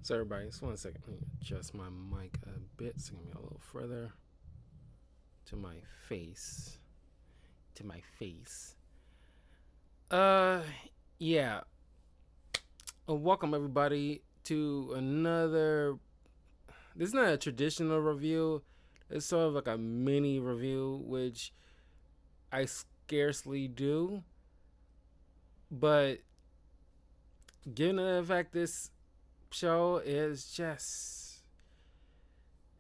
So everybody, just 1 second. Let me adjust my mic a bit so give me a little further to my face. To my face. Uh yeah. Welcome everybody to another, this is not a traditional review. It's sort of like a mini review, which I scarcely do. But given the fact this show is just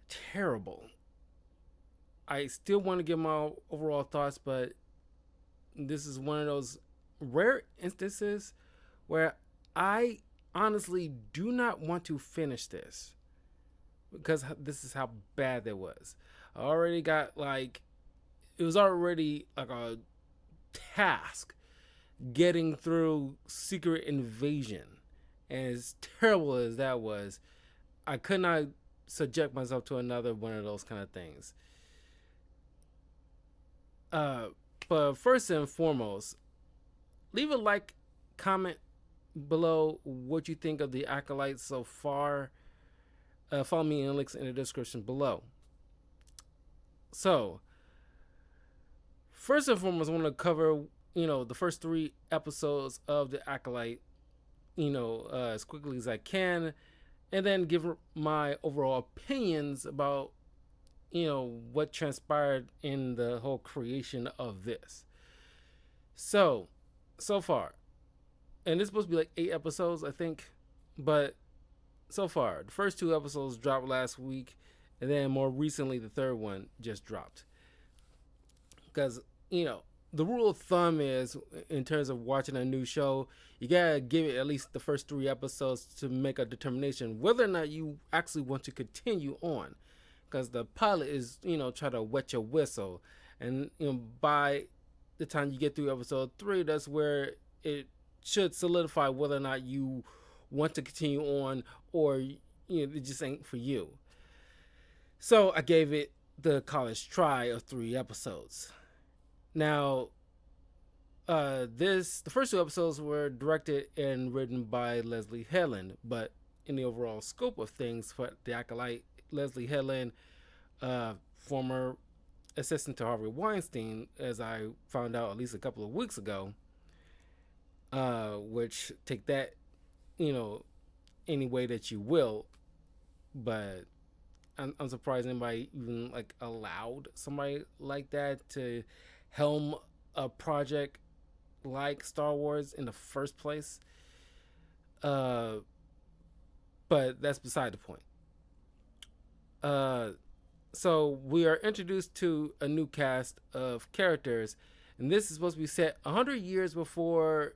terrible, I still want to give my overall thoughts, but this is one of those rare instances where I honestly do not want to finish this because this is how bad it was. I already got like, it was already like a task getting through Secret Invasion. And as terrible as that was, I could not subject myself to another one of those kind of things. Uh, but first and foremost, leave a like, comment below what you think of the Acolyte so far. Follow me in the links in the description below. So, first and foremost, I want to cover, the first 3 episodes of the Acolyte, as quickly as I can, and then give my overall opinions about, what transpired in the whole creation of this. So far, and it's supposed to be like 8 episodes, I think, but so far, the first 2 episodes dropped last week, and then more recently, the third one just dropped. Because, the rule of thumb is, in terms of watching a new show, you gotta give it at least the first 3 episodes to make a determination whether or not you actually want to continue on. Because the pilot is, try to wet your whistle, and by the time you get through episode 3, that's where it should solidify whether or not you want to continue on, or it just ain't for you. So I gave it the college try of 3 episodes. Now, the first 2 episodes were directed and written by Leslie Headland, but in the overall scope of things for the Acolyte, Leslie Headland, former assistant to Harvey Weinstein, as I found out at least a couple of weeks ago, which take that, any way that you will, but I'm surprised anybody even like allowed somebody like that to helm a project like Star Wars in the first place. But that's beside the point. So we are introduced to a new cast of characters, and this is supposed to be set 100 years before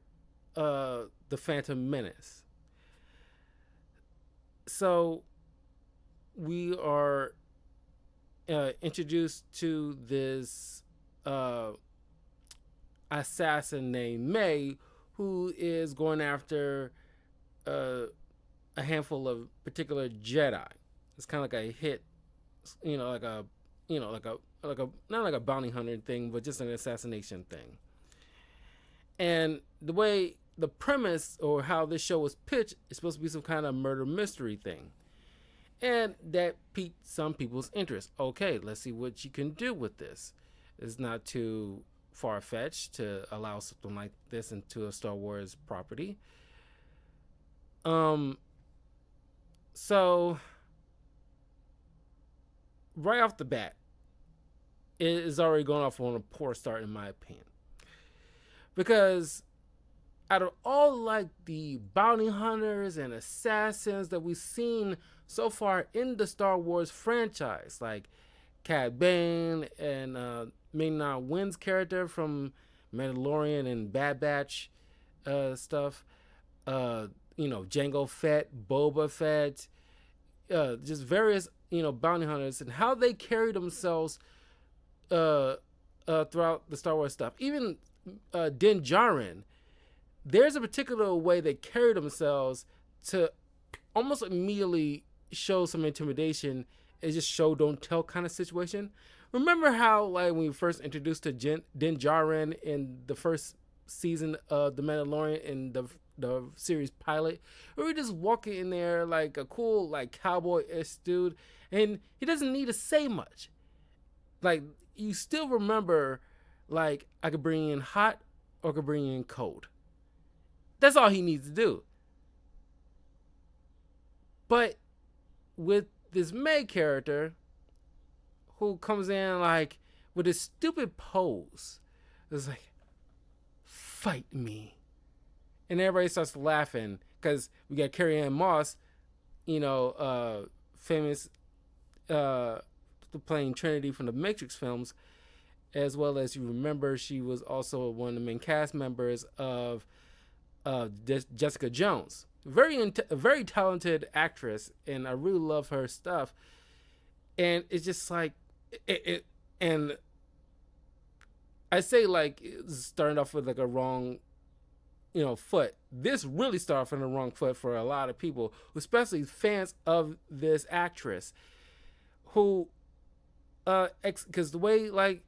the Phantom Menace. So we are introduced to this assassin named May, who is going after a handful of particular Jedi. It's kind of like a hit, like a, not like a bounty hunter thing, but just an assassination thing. And the way the premise or how this show was pitched is supposed to be some kind of murder mystery thing. And that piqued some people's interest. Okay, let's see what you can do with this. It's not too far-fetched to allow something like this into a Star Wars property. So right off the bat, it is already going off on a poor start in my opinion. Because out of all like the bounty hunters and assassins that we've seen so far in the Star Wars franchise, like Cad Bane and Ming-Na Wen's character from Mandalorian and Bad Batch stuff, Jango Fett, Boba Fett, just various bounty hunters, and how they carry themselves throughout the Star Wars stuff. Even Din Djarin, there's a particular way they carry themselves to almost immediately show some intimidation. It's just show don't tell kind of situation. Remember how like when we first introduced to Din Djarin in the first season of The Mandalorian in the series pilot, where we just walking in there like a cool like cowboy-ish dude, and he doesn't need to say much. Like you still remember, like I could bring you in hot or I could bring you in cold. That's all he needs to do. But with this May character who comes in like with this stupid pose, it's like, fight me. And everybody starts laughing because we got Carrie Ann Moss, famous playing Trinity from the Matrix films, as well as you remember she was also one of the main cast members of Jessica Jones. Very talented actress, and I really love her stuff. And it's just like and I say like starting off with like a wrong, foot. This really started off on the wrong foot for a lot of people, especially fans of this actress, who, because the way like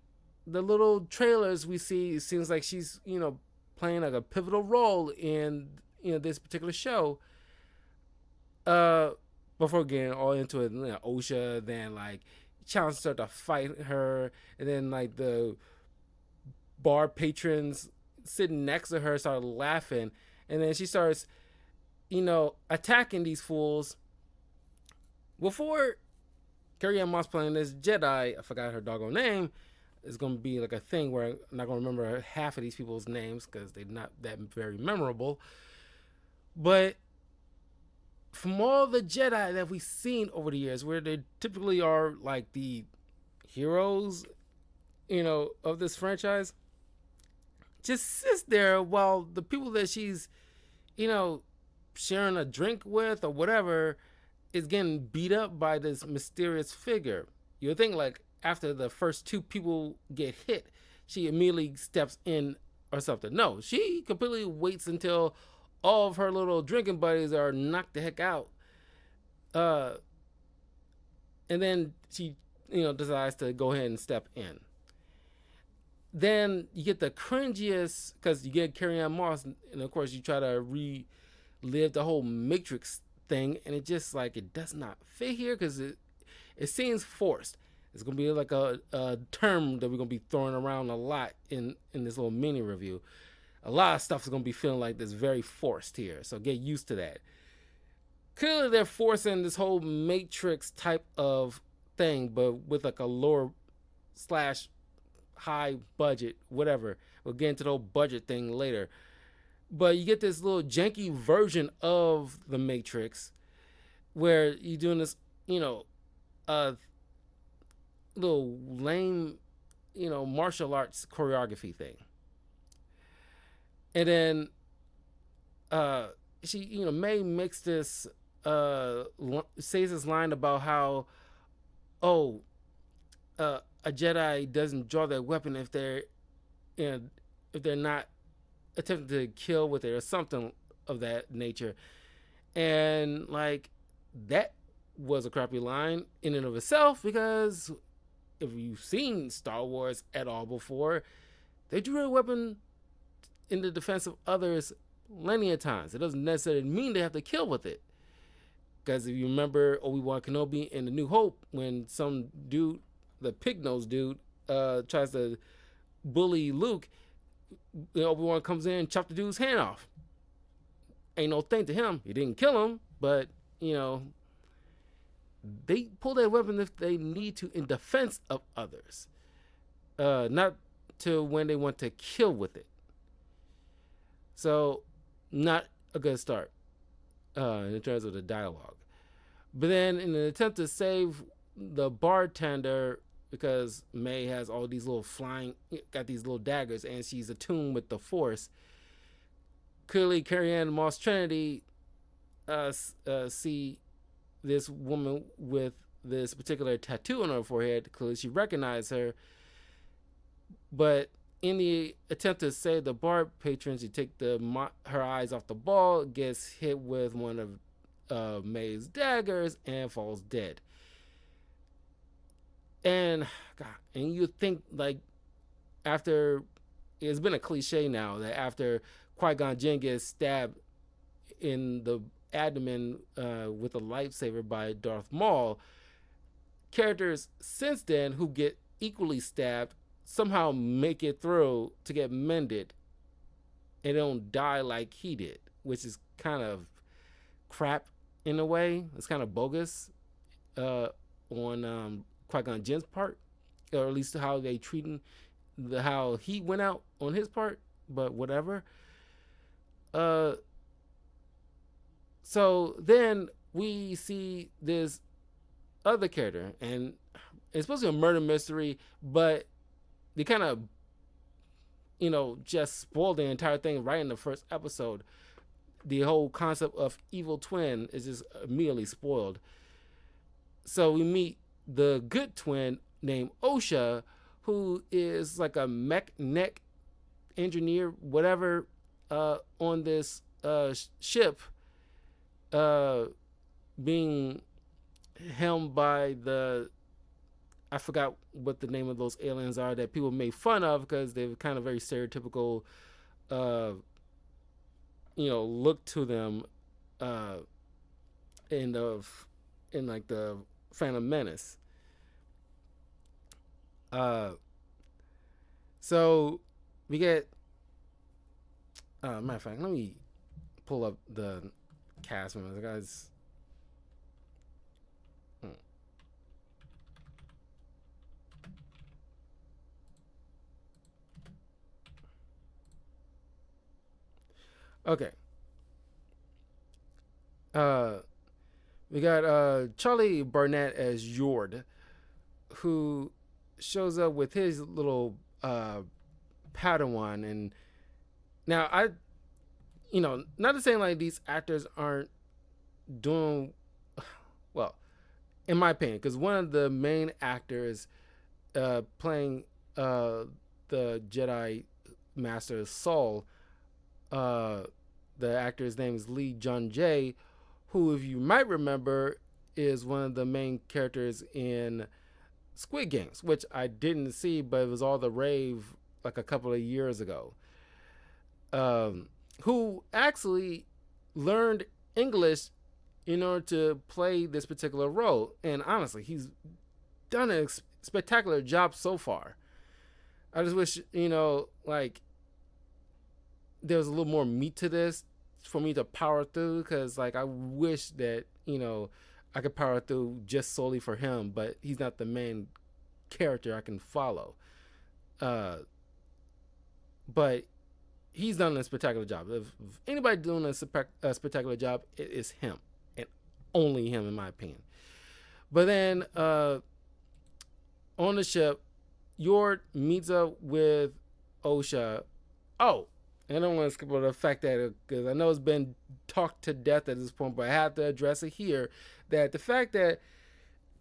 the little trailers we see, it seems like she's playing like a pivotal role in this particular show. Before getting all into it, OSHA, then like Challenge start to fight her, and then like the bar patrons sitting next to her started laughing, and then she starts, attacking these fools. Before Carrie Ann Moss playing this Jedi, I forgot her doggone name, is going to be like a thing where I'm not going to remember half of these people's names because they're not that very memorable. But from all the Jedi that we've seen over the years, where they typically are like the heroes, of this franchise, just sits there while the people that she's, sharing a drink with or whatever is getting beat up by this mysterious figure. You'll think like after the first two people get hit, she immediately steps in or something. No, she completely waits until all of her little drinking buddies are knocked the heck out. And then she, decides to go ahead and step in. Then you get the cringiest, because you get Carrie Ann Moss, and of course you try to relive the whole Matrix thing, and it just like it does not fit here because it seems forced. It's gonna be like a term that we're gonna be throwing around a lot in this little mini review. A lot of stuff is going to be feeling like this very forced here. So get used to that. Clearly they're forcing this whole Matrix type of thing, but with like a lower / high budget, whatever. We'll get into the whole budget thing later. But you get this little janky version of the Matrix where you're doing this, little lame, martial arts choreography thing. And then she, May makes this, says this line about how, a Jedi doesn't draw their weapon if they're not attempting to kill with it or something of that nature. And like that was a crappy line in and of itself, because if you've seen Star Wars at all before, they drew their weapon in the defense of others plenty of times. It doesn't necessarily mean they have to kill with it. Because if you remember Obi-Wan Kenobi in The New Hope, when some dude, the pig-nosed dude, tries to bully Luke, Obi-Wan comes in and chops the dude's hand off. Ain't no thing to him. He didn't kill him, but, they pull their weapon if they need to in defense of others. Not to when they want to kill with it. So, not a good start in terms of the dialogue. But then, in an attempt to save the bartender, because May has all these little got these little daggers, and she's attuned with the Force. Clearly, Carrie Ann Moss Trinity see this woman with this particular tattoo on her forehead. Clearly, she recognized her, but in the attempt to save the bar patrons, you take her eyes off the ball, gets hit with one of May's daggers, and falls dead. And you think like after, it's been a cliche now that after Qui-Gon Jinn gets stabbed in the abdomen with a lightsaber by Darth Maul. Characters since then who get equally stabbed somehow make it through to get mended and don't die like he did, which is kind of crap in a way. It's kind of bogus uh, on Qui-Gon Jinn's part, or at least how they treated how he went out on his part. But whatever. Uh, so then we see this other character, and it's supposed to be a murder mystery, but they kind of, just spoiled the entire thing right in the first episode. The whole concept of evil twin is just immediately spoiled. So we meet the good twin named Osha, who is like a mech neck engineer, whatever, on this ship, being helmed by I forgot what the name of those aliens are that people make fun of because they're kind of very stereotypical, look to them, in like the Phantom Menace. So we get. Matter of fact, let me pull up the cast members, guys. Okay. We got Charlie Barnett as Yord, who shows up with his little Padawan, and now not to say like these actors aren't doing well, in my opinion, because one of the main actors playing the Jedi Master Saul, the actor's name is Lee Jun Jae, who, if you might remember, is one of the main characters in Squid Games, which I didn't see, but it was all the rave like a couple of years ago. Who actually learned English in order to play this particular role. And honestly, he's done a spectacular job so far. I just wish, like, there was a little more meat to this for me to power through, because, like, I wish that, I could power through just solely for him, but he's not the main character I can follow. But he's done a spectacular job. If anybody doing a spectacular job, it is him, and only him, in my opinion. But then on the ship, Yord meets up with Osha. Oh, and I don't want to skip over the fact that, because I know it's been talked to death at this point, but I have to address it here, that the fact that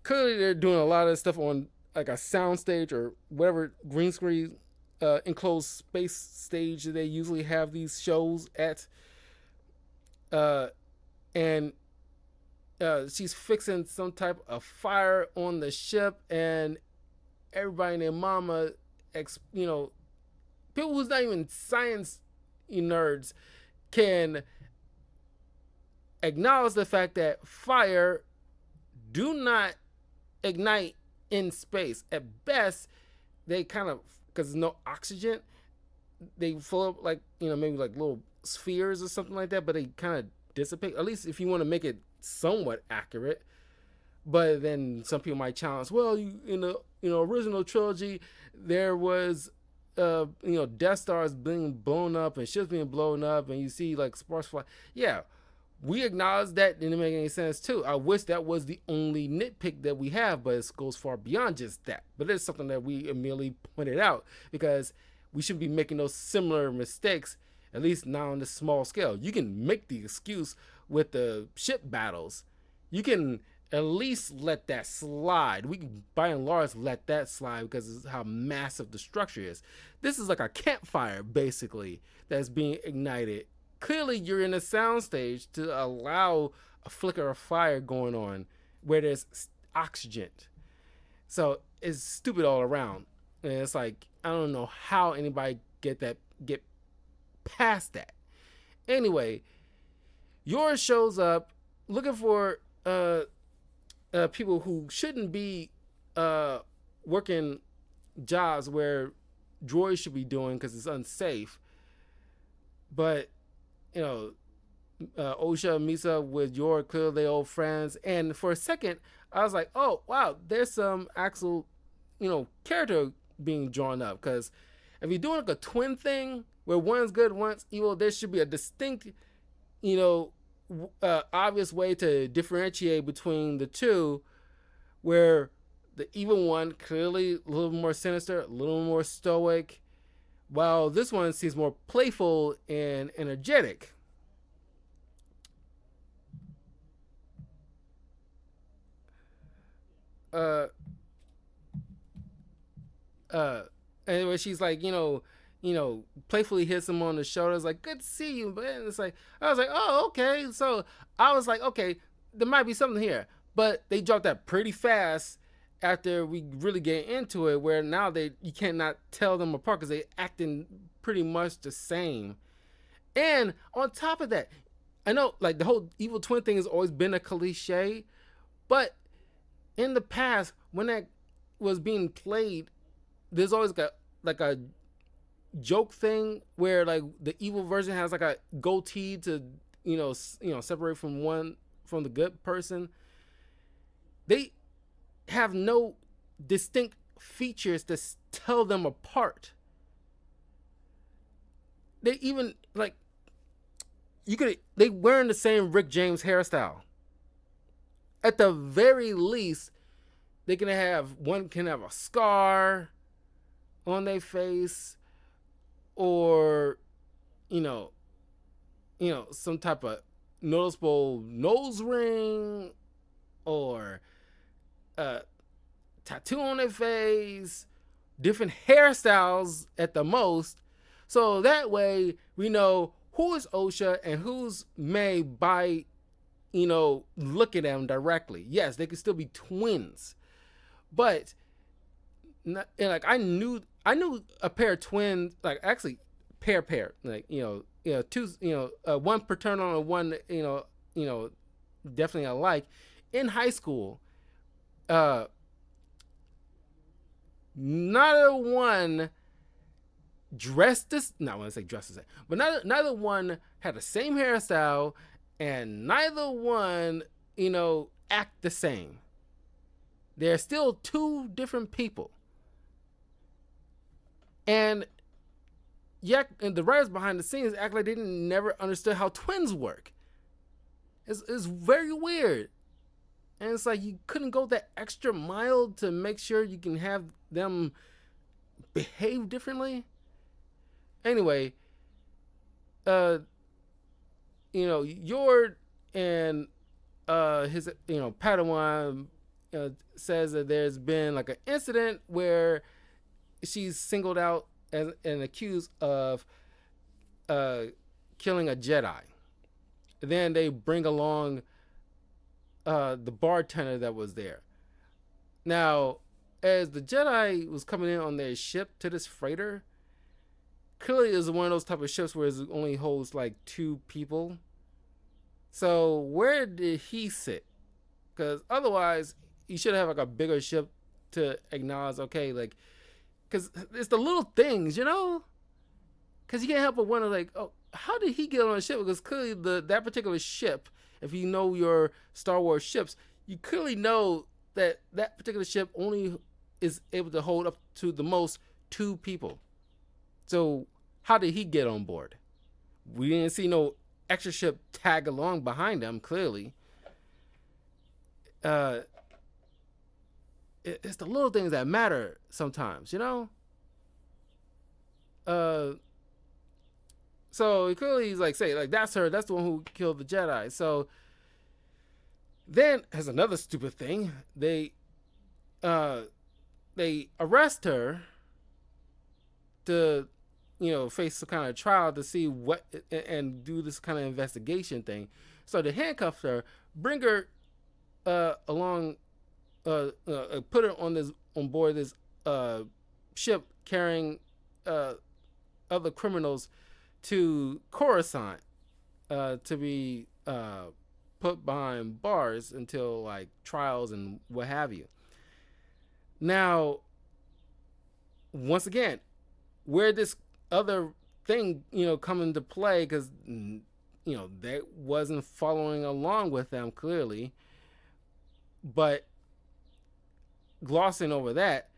clearly they're doing a lot of stuff on like a soundstage or whatever green screen enclosed space stage that they usually have these shows at, and she's fixing some type of fire on the ship, and everybody and their mama, people who's not even science nerds, can acknowledge the fact that fire do not ignite in space. At best, they kind of, because there's no oxygen, they fill up like, maybe like little spheres or something like that, but they kind of dissipate, at least if you want to make it somewhat accurate. But then some people might challenge, well, in the original trilogy, there was Death Stars being blown up and ships being blown up, and you see like sparks fly. Yeah, we acknowledge that didn't make any sense too. I wish that was the only nitpick that we have, but it goes far beyond just that. But it's something that we immediately pointed out, because we shouldn't be making those similar mistakes, at least not on this small scale. You can make the excuse with the ship battles. You can at least let that slide. We can, by and large, let that slide because of how massive the structure is. This is like a campfire, basically, that's being ignited. Clearly, you're in a soundstage to allow a flicker of fire going on where there's oxygen. So it's stupid all around. And it's like, I don't know how anybody get past that. Anyway, Yours shows up looking for people who shouldn't be uh, working jobs where droids should be doing because it's unsafe. But you know, Osha meets up with Yor, clearly they old friends, and for a second, I was like, oh wow, there's some actual, character being drawn up. Because if you're doing like a twin thing where one's good, one's evil, there should be a distinct, you know, obvious way to differentiate between the two, where the evil one clearly a little more sinister, a little more stoic, while this one seems more playful and energetic. Uh, uh, anyway, she's like, playfully hits him on the shoulders, like, "Good to see you." But it's like, I was like, "Oh, okay." So I was like, "Okay, there might be something here," but they dropped that pretty fast after we really get into it, where now you cannot tell them apart because they acting pretty much the same. And on top of that, I know like the whole evil twin thing has always been a cliche, but in the past when that was being played, there's always like a joke thing where like the evil version has like a goatee to separate from the good person. They have no distinct features to tell them apart. They even like they wearing the same Rick James hairstyle. At the very least, they can have one can have a scar on their face, or you know, some type of noticeable nose ring, or a tattoo on their face, different hairstyles at the most. So that way we know who is Osha and who's May by looking at them directly. Yes, they could still be twins, but like I knew a pair of twins, like actually pair, like two, one paternal and one definitely alike in high school. Uh, Neither one dressed this. Not want to say dressed the same, but neither one had the same hairstyle, and neither one act the same. They're still two different people. And yet, and the writers behind the scenes act like they didn't never understood how twins work. It's very weird. And it's like you couldn't go that extra mile to make sure you can have them behave differently. Anyway, Yord and his Padawan says that there's been like an incident where she's singled out and accused of killing a Jedi. Then they bring along the bartender that was there. Now, as the Jedi was coming in on their ship to this freighter, clearly is one of those type of ships where it only holds like two people. So where did he sit? Because otherwise, you should have like a bigger ship to acknowledge. Okay, like, because it's the little things, Because you can't help but wonder, like, oh, how did he get on a ship? Because clearly that particular ship, if you know your Star Wars ships, you clearly know that particular ship only is able to hold up to the most two people. So how did he get on board? We didn't see no extra ship tag along behind him, clearly. It's the little things that matter sometimes, So clearly he's like, say, like, that's her. That's the one who killed the Jedi. So then, as another stupid thing, they arrest her to, face some kind of trial to see what and do this kind of investigation thing. So they handcuff her, bring her along, put her on board this ship carrying other criminals to Coruscant. to be put behind bars until like trials and what have you. Now, once again, where this other thing come into play, because they wasn't following along with them clearly, but glossing over that,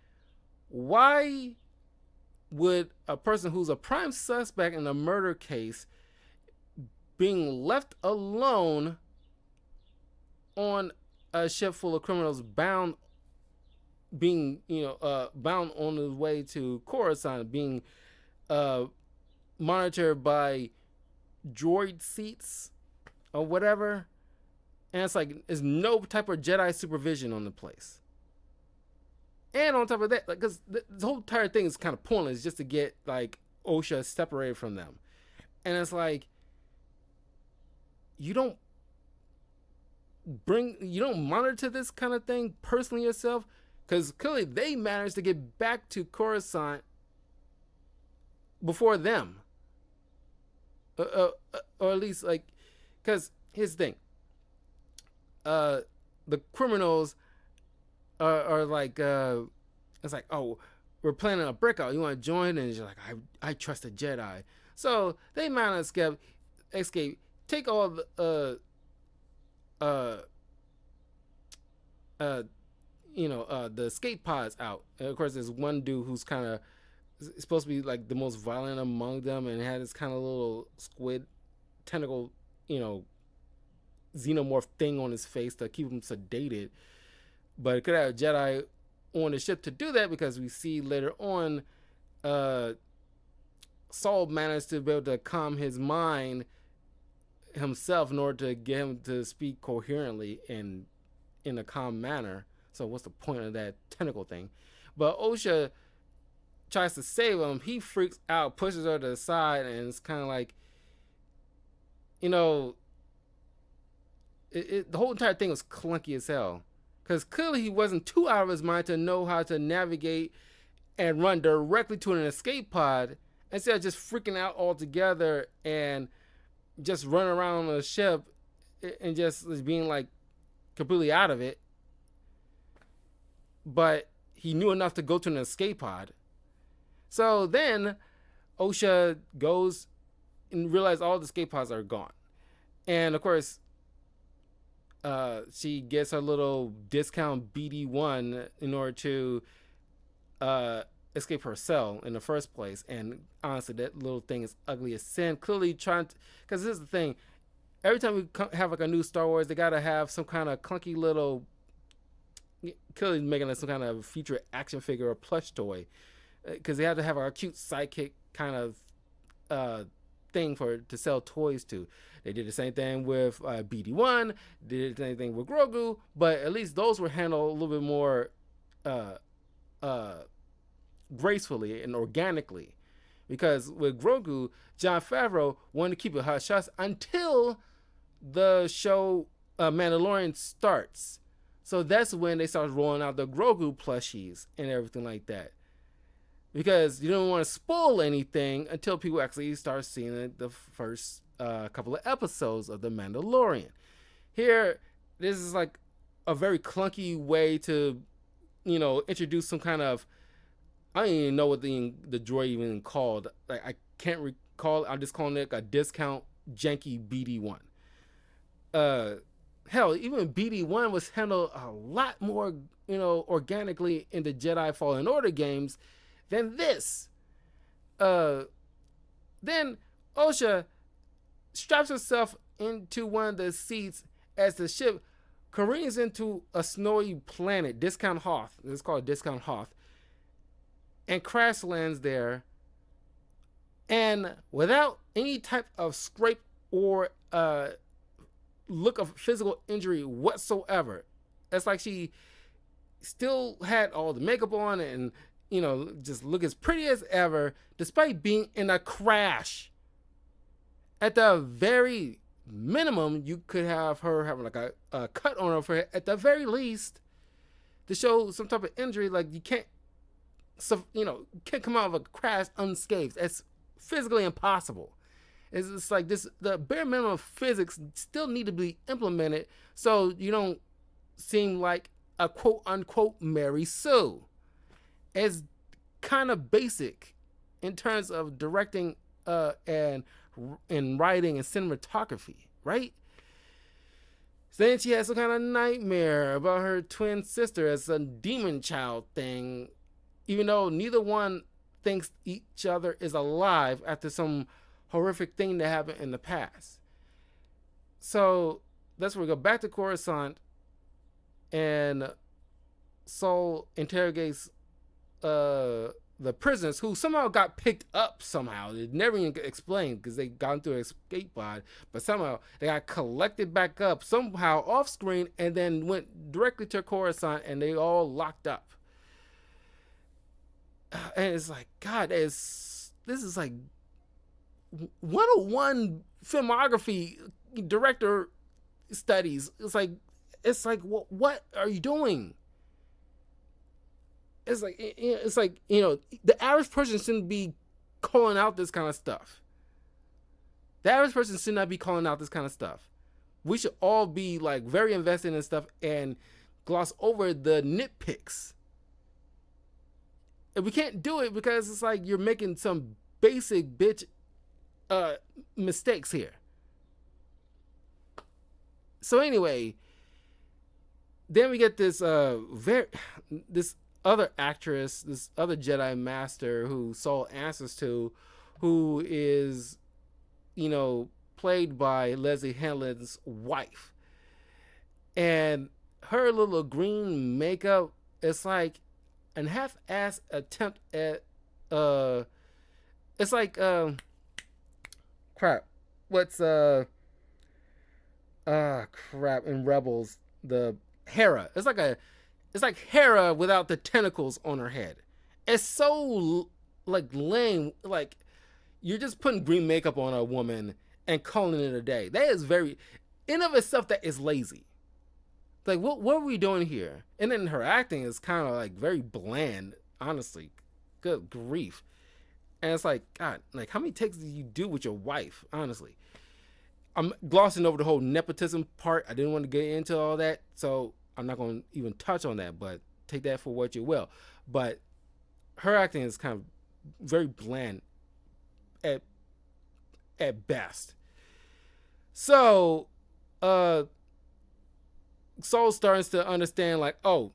why would a person who's a prime suspect in a murder case being left alone on a ship full of criminals bound bound on his way to Coruscant, being monitored by droid seats or whatever, and it's like there's no type of Jedi supervision on the place. And on top of that, like, because the whole entire thing is kind of pointless, just to get like OSHA separated from them, and it's like you don't monitor this kind of thing personally yourself, because clearly they managed to get back to Coruscant before them, or at least like, because here's the thing, the criminals are like, it's like, oh, we're planning a breakout, you want to join? And you're like, I trust a Jedi, so they managed to escape, take all the the escape pods out. And of course, there's one dude who's kind of supposed to be like the most violent among them, and had this kind of little squid tentacle, xenomorph thing on his face to keep him sedated. But it could have a Jedi on the ship to do that, because we see later on, Saul managed to be able to calm his mind himself in order to get him to speak coherently and in a calm manner. So what's the point of that tentacle thing? But OSHA tries to save him. He freaks out, pushes her to the side, and it's kind of like, the whole entire thing was clunky as hell. Because clearly he wasn't too out of his mind to know how to navigate and run directly to an escape pod, instead of just freaking out altogether and just run around the ship and just being like completely out of it. But he knew enough to go to an escape pod. So then OSHA goes and realizes all the escape pods are gone. And of course, she gets her little discount BD1 in order to escape her cell in the first place. And honestly, that little thing is ugly as sin. Clearly trying to, because this is the thing, every time we have like a new Star Wars, they gotta have some kind of clunky little, clearly making it some kind of future action figure or plush toy, because they have to have a cute sidekick kind of thing to sell toys to. They did the same thing with BD1, did the same thing with Grogu, but at least those were handled a little bit more gracefully and organically. Because with Grogu, Jon Favreau wanted to keep it hush hush until the show Mandalorian starts. So that's when they started rolling out the Grogu plushies and everything like that. Because you don't want to spoil anything until people actually start seeing the first couple of episodes of The Mandalorian. Here, this is like a very clunky way to, introduce some kind of, I don't even know what the droid even called. Like, I can't recall. I'm just calling it a discount janky BD1. Hell, even BD1 was handled a lot more, organically in the Jedi Fallen Order games than this. Then OSHA straps herself into one of the seats as the ship careens into a snowy planet, Discount Hoth. It's called Discount Hoth. And crash lands there. And without any type of scrape or look of physical injury whatsoever. It's like she still had all the makeup on and, just look as pretty as ever, despite being in a crash. At the very minimum, you could have her having like a cut on her forehead, at the very least, to show some type of injury. Like, you can't, can't come out of a crash unscathed. It's physically impossible. It's like this: the bare minimum of physics still need to be implemented, so you don't seem like a quote unquote Mary Sue. It's kind of basic in terms of directing and writing and cinematography, right? So then she has some kind of nightmare about her twin sister as a demon child thing, even though neither one thinks each other is alive after some horrific thing that happened in the past. So that's where we go back to Coruscant, and Saul interrogates the prisoners who somehow got picked up somehow. It never even explained because they got into an escape pod, but somehow they got collected back up somehow off screen and then went directly to Coruscant and they all locked up. And it's like, God, this is like 101 filmography director studies. It's like what are you doing? It's like the average person shouldn't be calling out this kind of stuff. The average person should not be calling out this kind of stuff. We should all be like very invested in stuff and gloss over the nitpicks. And we can't do it because it's like you're making some basic bitch mistakes here. So anyway, then we get this this other actress, this other Jedi Master who Saul answers to, who is, played by Leslie Hanlon's wife. And her little green makeup, it's like an half-ass attempt at, it's like, crap. What's, crap, in Rebels, the Hera. It's like Hera without the tentacles on her head. It's so like lame. Like you're just putting green makeup on a woman and calling it a day. That is very, in of itself, that is lazy. Like what are we doing here? And then her acting is kind of like very bland, honestly. Good grief. And it's like, God, like how many takes did you do with your wife? Honestly, I'm glossing over the whole nepotism part. I didn't want to get into all that, so I'm not going to even touch on that, but take that for what you will. But her acting is kind of very bland at best. So Saul starts to understand, like, oh,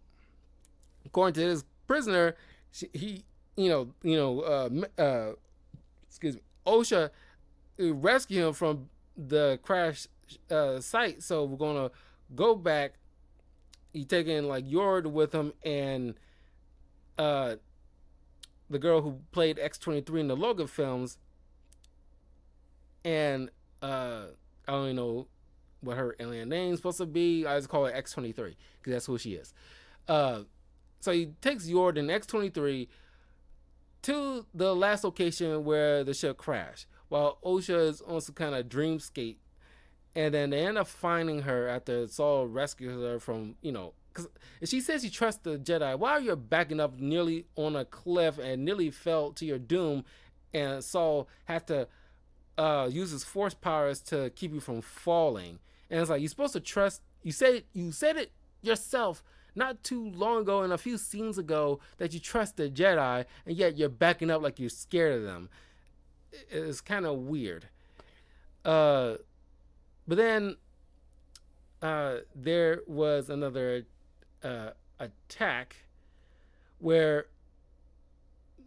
according to this prisoner, he excuse me, OSHA rescued him from the crash site. So we're gonna go back. He taking like Yord with him and the girl who played X-23 in the Logan films, and I don't even know what her alien name's supposed to be. I just call her X-23 because that's who she is. So he takes Yord and X-23 to the last location where the ship crashed, while OSHA is on some kind of dreamscape. And then they end up finding her after Saul rescues her from, because she says she trusts the Jedi. While you're backing up nearly on a cliff and nearly fell to your doom, and Saul had to use his force powers to keep you from falling. And it's like, you're supposed to trust, you said it yourself not too long ago and a few scenes ago that you trust the Jedi, and yet you're backing up like you're scared of them. It's kind of weird. But then there was another attack where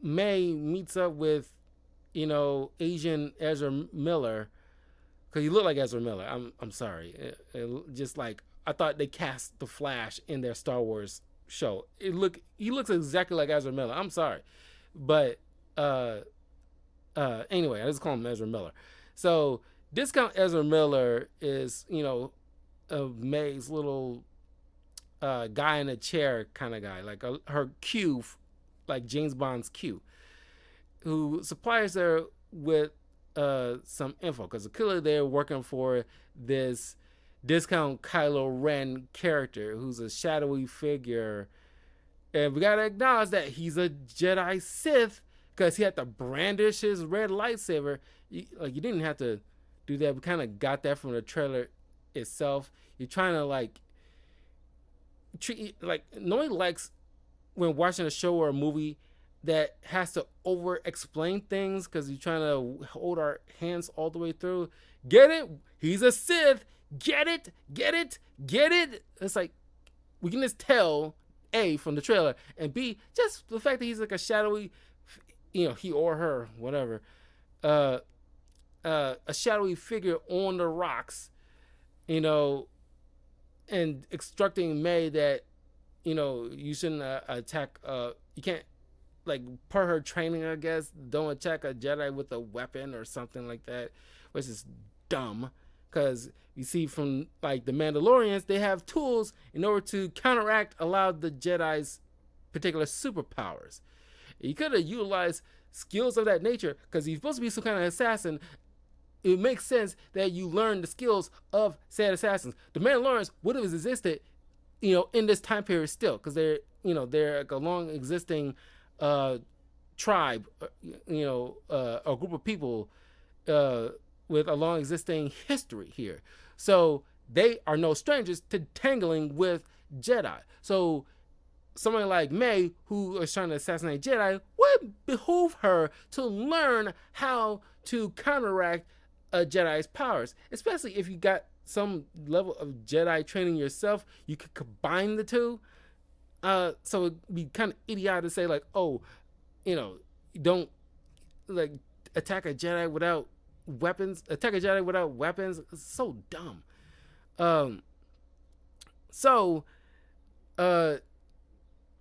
May meets up with, Asian Ezra Miller, because he looked like Ezra Miller. I'm sorry. It just like, I thought they cast the Flash in their Star Wars show. He looks exactly like Ezra Miller. I'm sorry, but anyway, I just call him Ezra Miller. So Discount Ezra Miller is, May's little guy in a chair kind of guy, like her Q, like James Bond's Q, who supplies her with some info, because clearly they're working for this Discount Kylo Ren character who's a shadowy figure, and we gotta acknowledge that he's a Jedi Sith, because he had to brandish his red lightsaber. You didn't have to do that. We kind of got that from the trailer itself. You're trying to like treat like nobody likes when watching a show or a movie that has to over explain things because you're trying to hold our hands all the way through. Get it? He's a Sith. Get it? Get it? Get it? It's like we can just tell A from the trailer, and B just the fact that he's like a shadowy, he or her, whatever, a shadowy figure on the rocks, and instructing May that you shouldn't attack. You can't, like, per her training, I guess, don't attack a Jedi with a weapon or something like that, which is dumb. Because you see from like the Mandalorians, they have tools in order to counteract a lot of the Jedi's particular superpowers. You could have utilized skills of that nature because he's supposed to be some kind of assassin. It makes sense that you learn the skills of said assassins. The Mandalorians would have existed, in this time period still, because they're like a long existing tribe, a group of people with a long existing history here. So they are no strangers to tangling with Jedi. So someone like May, who is trying to assassinate Jedi, would behoove her to learn how to counteract a Jedi's powers, especially if you got some level of Jedi training yourself. You could combine the two. So it'd be kind of idiotic to say like, oh, don't like attack a Jedi without weapons. Attack a Jedi without weapons. It's so dumb. So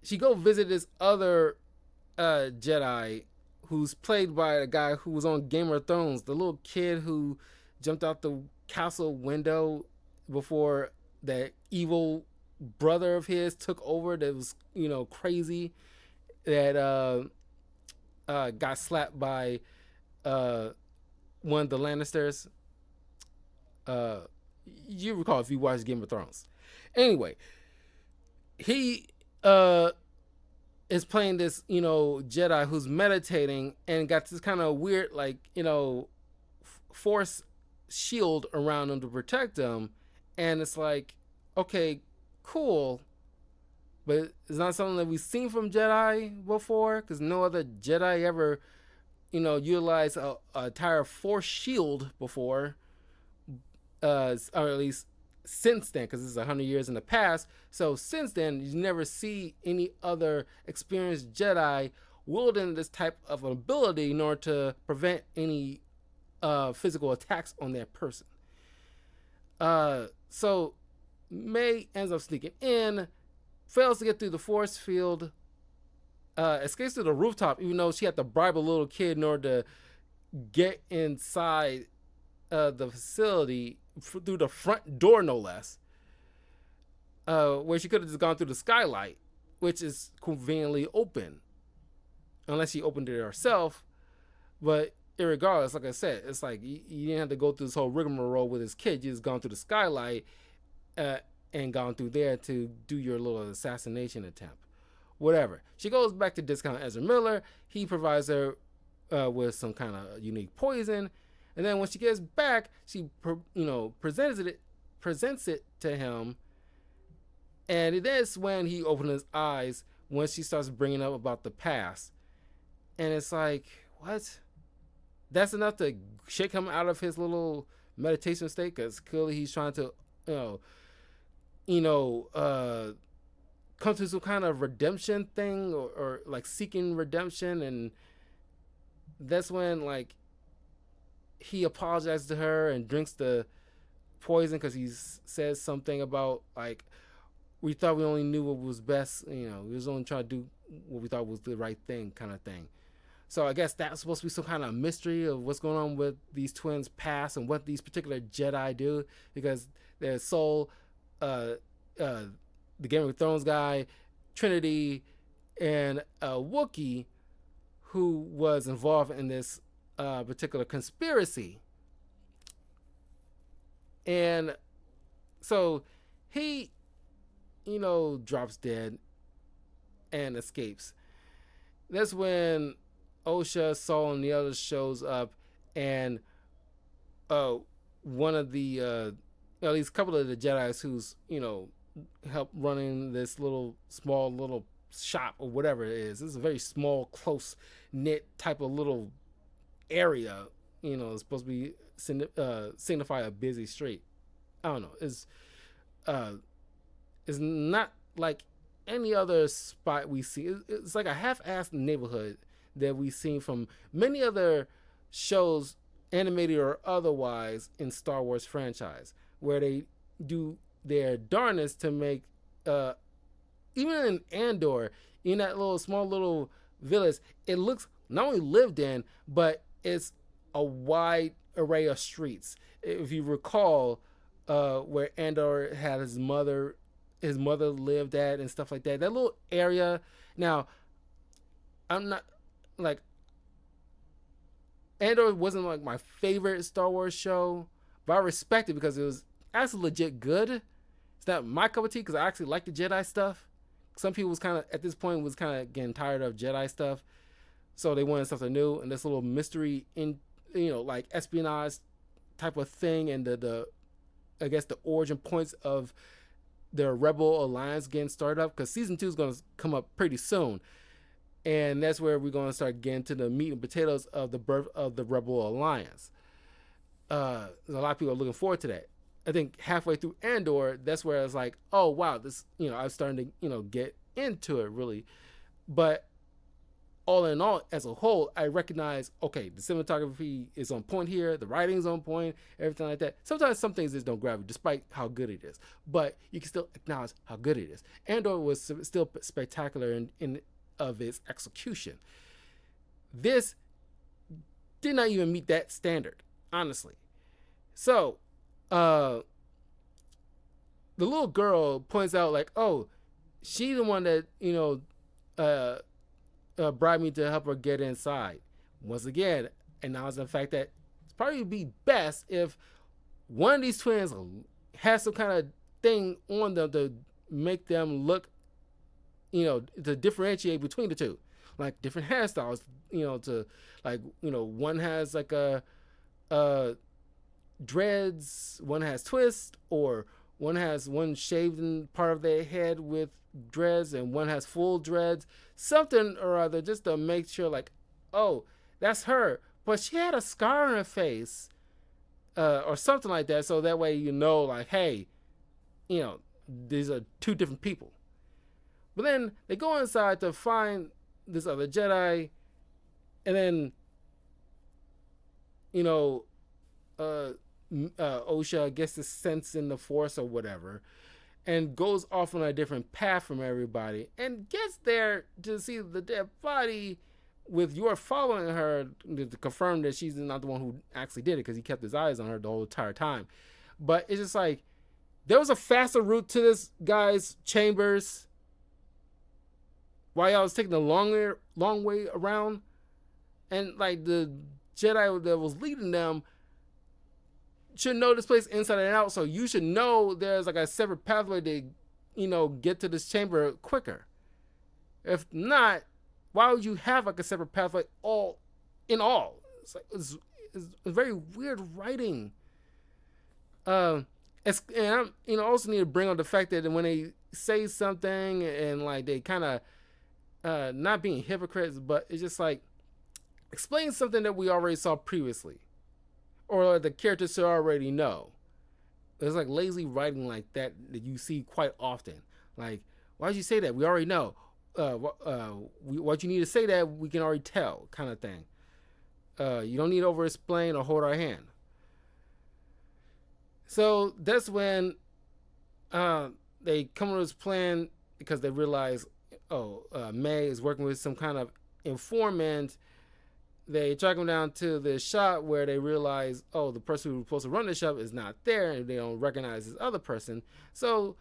she go visit this other Jedi who's played by a guy who was on Game of Thrones, the little kid who jumped out the castle window before that evil brother of his took over. That was crazy. That got slapped by one of the Lannisters. You recall if you watched Game of Thrones. Anyway, he is playing this, Jedi who's meditating and got this kind of weird, like, force shield around him to protect him. And it's like, okay, cool. But it's not something that we've seen from Jedi before, because no other Jedi ever, utilized a entire force shield before. Or at least since then, because this is 100 years in the past. So since then, you never see any other experienced Jedi wielding this type of ability in order to prevent any physical attacks on that person. So May ends up sneaking in, fails to get through the force field, escapes to the rooftop, even though she had to bribe a little kid in order to get inside the facility through the front door, no less, where she could have just gone through the skylight, which is conveniently open, unless she opened it herself. But irregardless, like I said, it's like you didn't have to go through this whole rigmarole with his kid. You just gone through the skylight and gone through there to do your little assassination attempt. Whatever. She goes back to discount Ezra Miller. He provides her with some kind of unique poison. And then when she gets back, she presents it to him, and it is when he opens his eyes when she starts bringing up about the past, and it's like, what? That's enough to shake him out of his little meditation state, because clearly he's trying to, come to some kind of redemption thing, or like seeking redemption, and that's when like he apologizes to her and drinks the poison because he says something about like, we thought we only knew what was best, we was only trying to do what we thought was the right thing, kind of thing. So I guess that's supposed to be some kind of mystery of what's going on with these twins' past and what these particular Jedi do, because their soul, the Game of Thrones guy, Trinity, and a Wookiee who was involved in this particular conspiracy. And so he, drops dead and escapes. That's when Osha, Saul, and the others shows up, and uh, one of the at least a couple of the Jedi's who's help running this little small little shop or whatever it is. This is a very small, close knit type of little area. It's supposed to be signify a busy street. I don't know. Uh, it's not like any other spot we see. It's like a half-assed neighborhood that we've seen from many other shows, animated or otherwise, in Star Wars franchise, where they do their darnest to make, even in Andor, in that little small little village, it looks not only lived in, but it's a wide array of streets. If you recall, where Andor had his mother lived at and stuff like that. That little area. Now, I'm not like Andor wasn't like my favorite Star Wars show, but I respect it because it was actually legit good. It's not my cup of tea because I actually like the Jedi stuff. Some people was kind of at this point was kind of getting tired of Jedi stuff, so they wanted something new. And this little mystery in like espionage type of thing, and the I guess the origin points of the Rebel Alliance getting started up, because season 2 is going to come up pretty soon, and that's where we're going to start getting to the meat and potatoes of the birth of the Rebel Alliance. There's a lot of people are looking forward to that. I think halfway through Andor, that's where I was like, oh wow, this I was starting to get into it really, but all in all, as a whole, I recognize, okay, the cinematography is on point here, the writing's on point, everything like that. Sometimes some things just don't grab you, despite how good it is. But you can still acknowledge how good it is. Andor was still spectacular in of its execution. This did not even meet that standard, honestly. So, the little girl points out, like, oh, she's the one that, bribed me to help her get inside. Once again, acknowledging the fact that it's probably be best if one of these twins has some kind of thing on them to make them look, to differentiate between the two, like different hairstyles, to like, one has like a dreads, one has twist, or one has one shaved in part of their head with dreads, and one has full dreads, something or other, just to make sure, like, oh, that's her, but she had a scar on her face, or something like that, so that way like, hey, these are two different people. But then they go inside to find this other Jedi, and then Osha gets the sense in the Force or whatever, and goes off on a different path from everybody, and gets there to see the dead body, with Yor following her to confirm that she's not the one who actually did it, because he kept his eyes on her the whole entire time. But it's just like, there was a faster route to this guy's chambers, while y'all was taking the long way around, and like the Jedi that was leading them should know this place inside and out, so you should know there's like a separate pathway to, get to this chamber quicker. If not, why would you have like a separate pathway all in all? It's like it's very weird writing. And I'm also need to bring up the fact that when they say something and like they kind of not being hypocrites, but it's just like, explain something that we already saw previously, or the characters should already know. There's like lazy writing like that you see quite often. Like, why'd you say that? We already know. What you need to say that we can already tell, kind of thing. You don't need to over explain or hold our hand. So that's when they come up with this plan, because they realize, May is working with some kind of informant. They track him down to the shop, where they realize, the person who's supposed to run the shop is not there, and they don't recognize this other person. So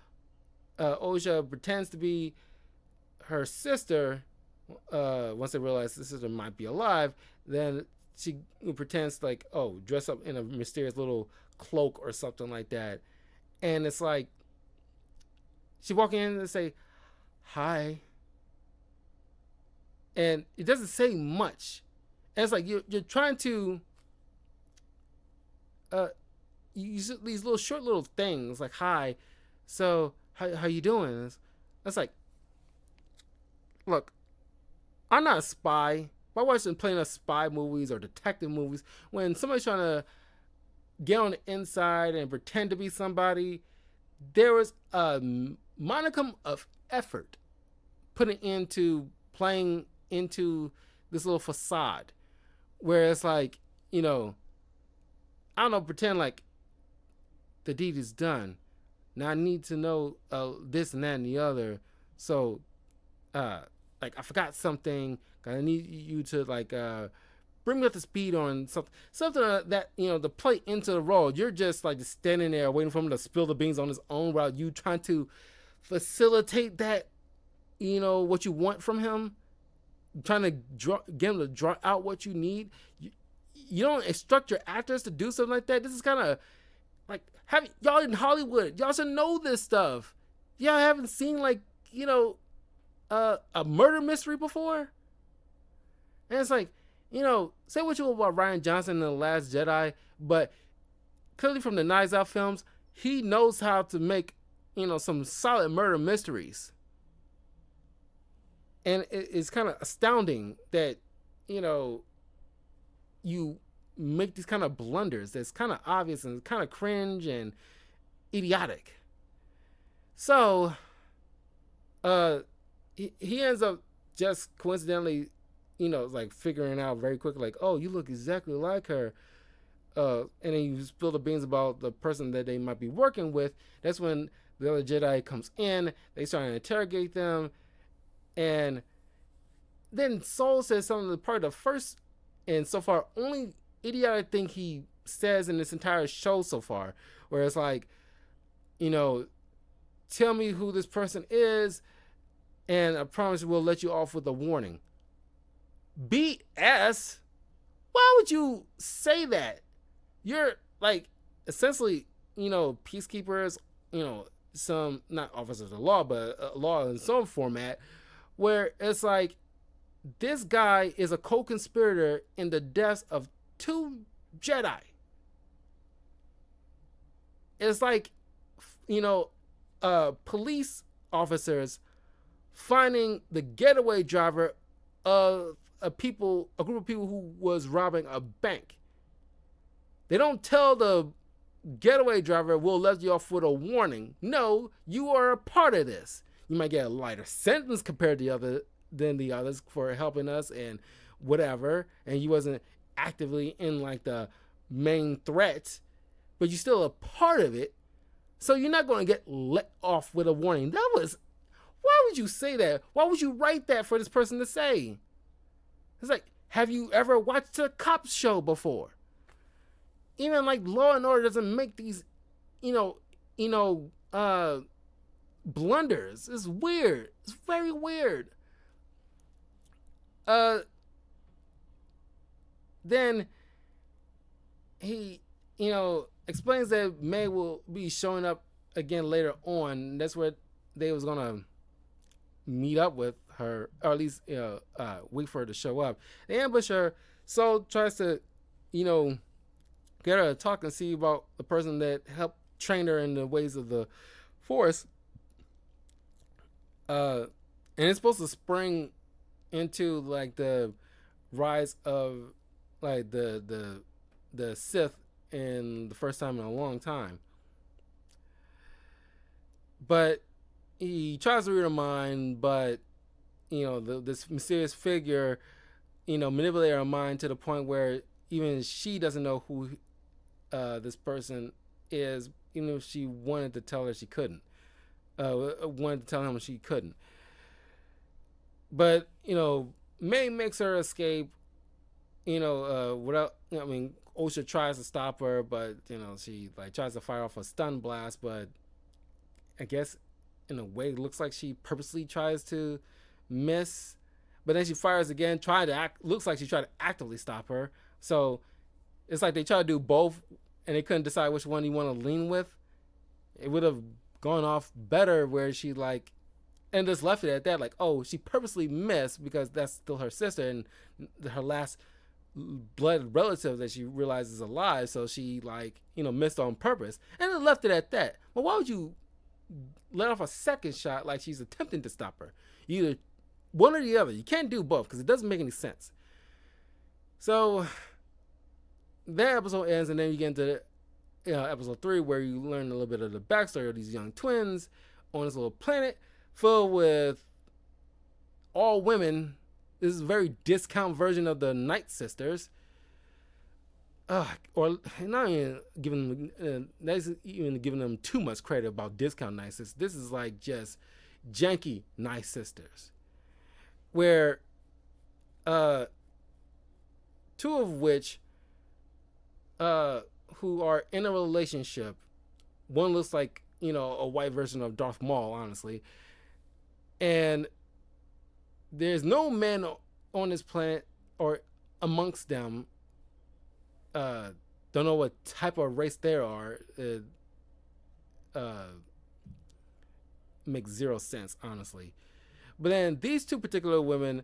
Osha pretends to be her sister. Once they realize the sister might be alive, then she pretends like, dress up in a mysterious little cloak or something like that. And it's like, she walk in and say, hi. And it doesn't say much. And it's like you're trying to uh use these little short little things like hi, so how you doing? It's like, look, I'm not a spy. My wife's been playing us spy movies or detective movies. When somebody's trying to get on the inside and pretend to be somebody, there was a monicum of effort putting into playing into this little facade where it's like, I don't know, pretend like the deed is done. Now I need to know this and that and the other. So, like I forgot something. I need you to like bring me up to speed on something that to play into the role. You're just like just standing there waiting for him to spill the beans on his own while you trying to facilitate that, what you want from him, trying to get him to draw out what you need. You don't instruct your actors to do something like that. This is kind of like, y'all in Hollywood, y'all should know this stuff. Y'all haven't seen like a murder mystery before, and it's like, say what you will about Rian Johnson in The Last Jedi, but clearly from the Knives Out films, he knows how to make some solid murder mysteries. And it's kind of astounding that you make these kind of blunders that's kind of obvious and kind of cringe and idiotic. So he ends up just coincidentally like figuring out very quickly, like, oh, you look exactly like her. And then you spill the beans about the person that they might be working with. That's when the other Jedi comes in. They start to interrogate them. And then Soul says something that's probably the first and so far only idiotic thing he says in this entire show so far, where it's like, tell me who this person is, and I promise we'll let you off with a warning. BS? Why would you say that? You're like essentially, peacekeepers, some not officers of law, but law in some format, where it's like this guy is a co-conspirator in the deaths of 2 Jedi. It's like, police officers finding the getaway driver of a group of people who was robbing a bank. They don't tell the getaway driver, we'll let you off with a warning. No, you are a part of this. You might get a lighter sentence compared to the others for helping us and whatever, and you wasn't actively in like the main threat, but you're still a part of it, so you're not going to get let off with a warning. Why would you say that? Why would you write that for this person to say? It's like, have you ever watched a cop show before? Even like Law and Order doesn't make these blunders. It's weird. It's very weird. Then he, explains that May will be showing up again later on. That's where they was gonna meet up with her, or at least wait for her to show up. They ambush her. Soul tries to, get her to talk and see about the person that helped train her in the ways of the Force. And it's supposed to spring into like the rise of like the Sith in the first time in a long time. But he tries to read her mind, but this mysterious figure, manipulate her mind to the point where even she doesn't know who this person is, even if she wanted to tell her she couldn't. Wanted to tell him she couldn't. But, May makes her escape, without, Osha tries to stop her, but, she like tries to fire off a stun blast, but I guess in a way it looks like she purposely tries to miss, but then she fires again, looks like she tried to actively stop her. So it's like they try to do both and they couldn't decide which one you want to lean with. It would have gone off better where she like, and just left it at that, like, oh, she purposely missed because that's still her sister and her last blood relative that she realizes is alive, so she like missed on purpose, and then left it at that. But why would you let off a second shot like she's attempting to stop her? Either one or the other. You can't do both because it doesn't make any sense. So that episode ends, and then you get into episode 3, where you learn a little bit of the backstory of these young twins on this little planet filled with all women. This is a very discount version of the Night Sisters. Or not even giving them too much credit about discount Night Sisters. This is like just janky Night Sisters, where two of which who are in a relationship. One looks like a white version of Darth Maul, honestly, and there's no men on this planet or amongst them. Don't know what type of race they are. Makes zero sense, honestly. But then these two particular women,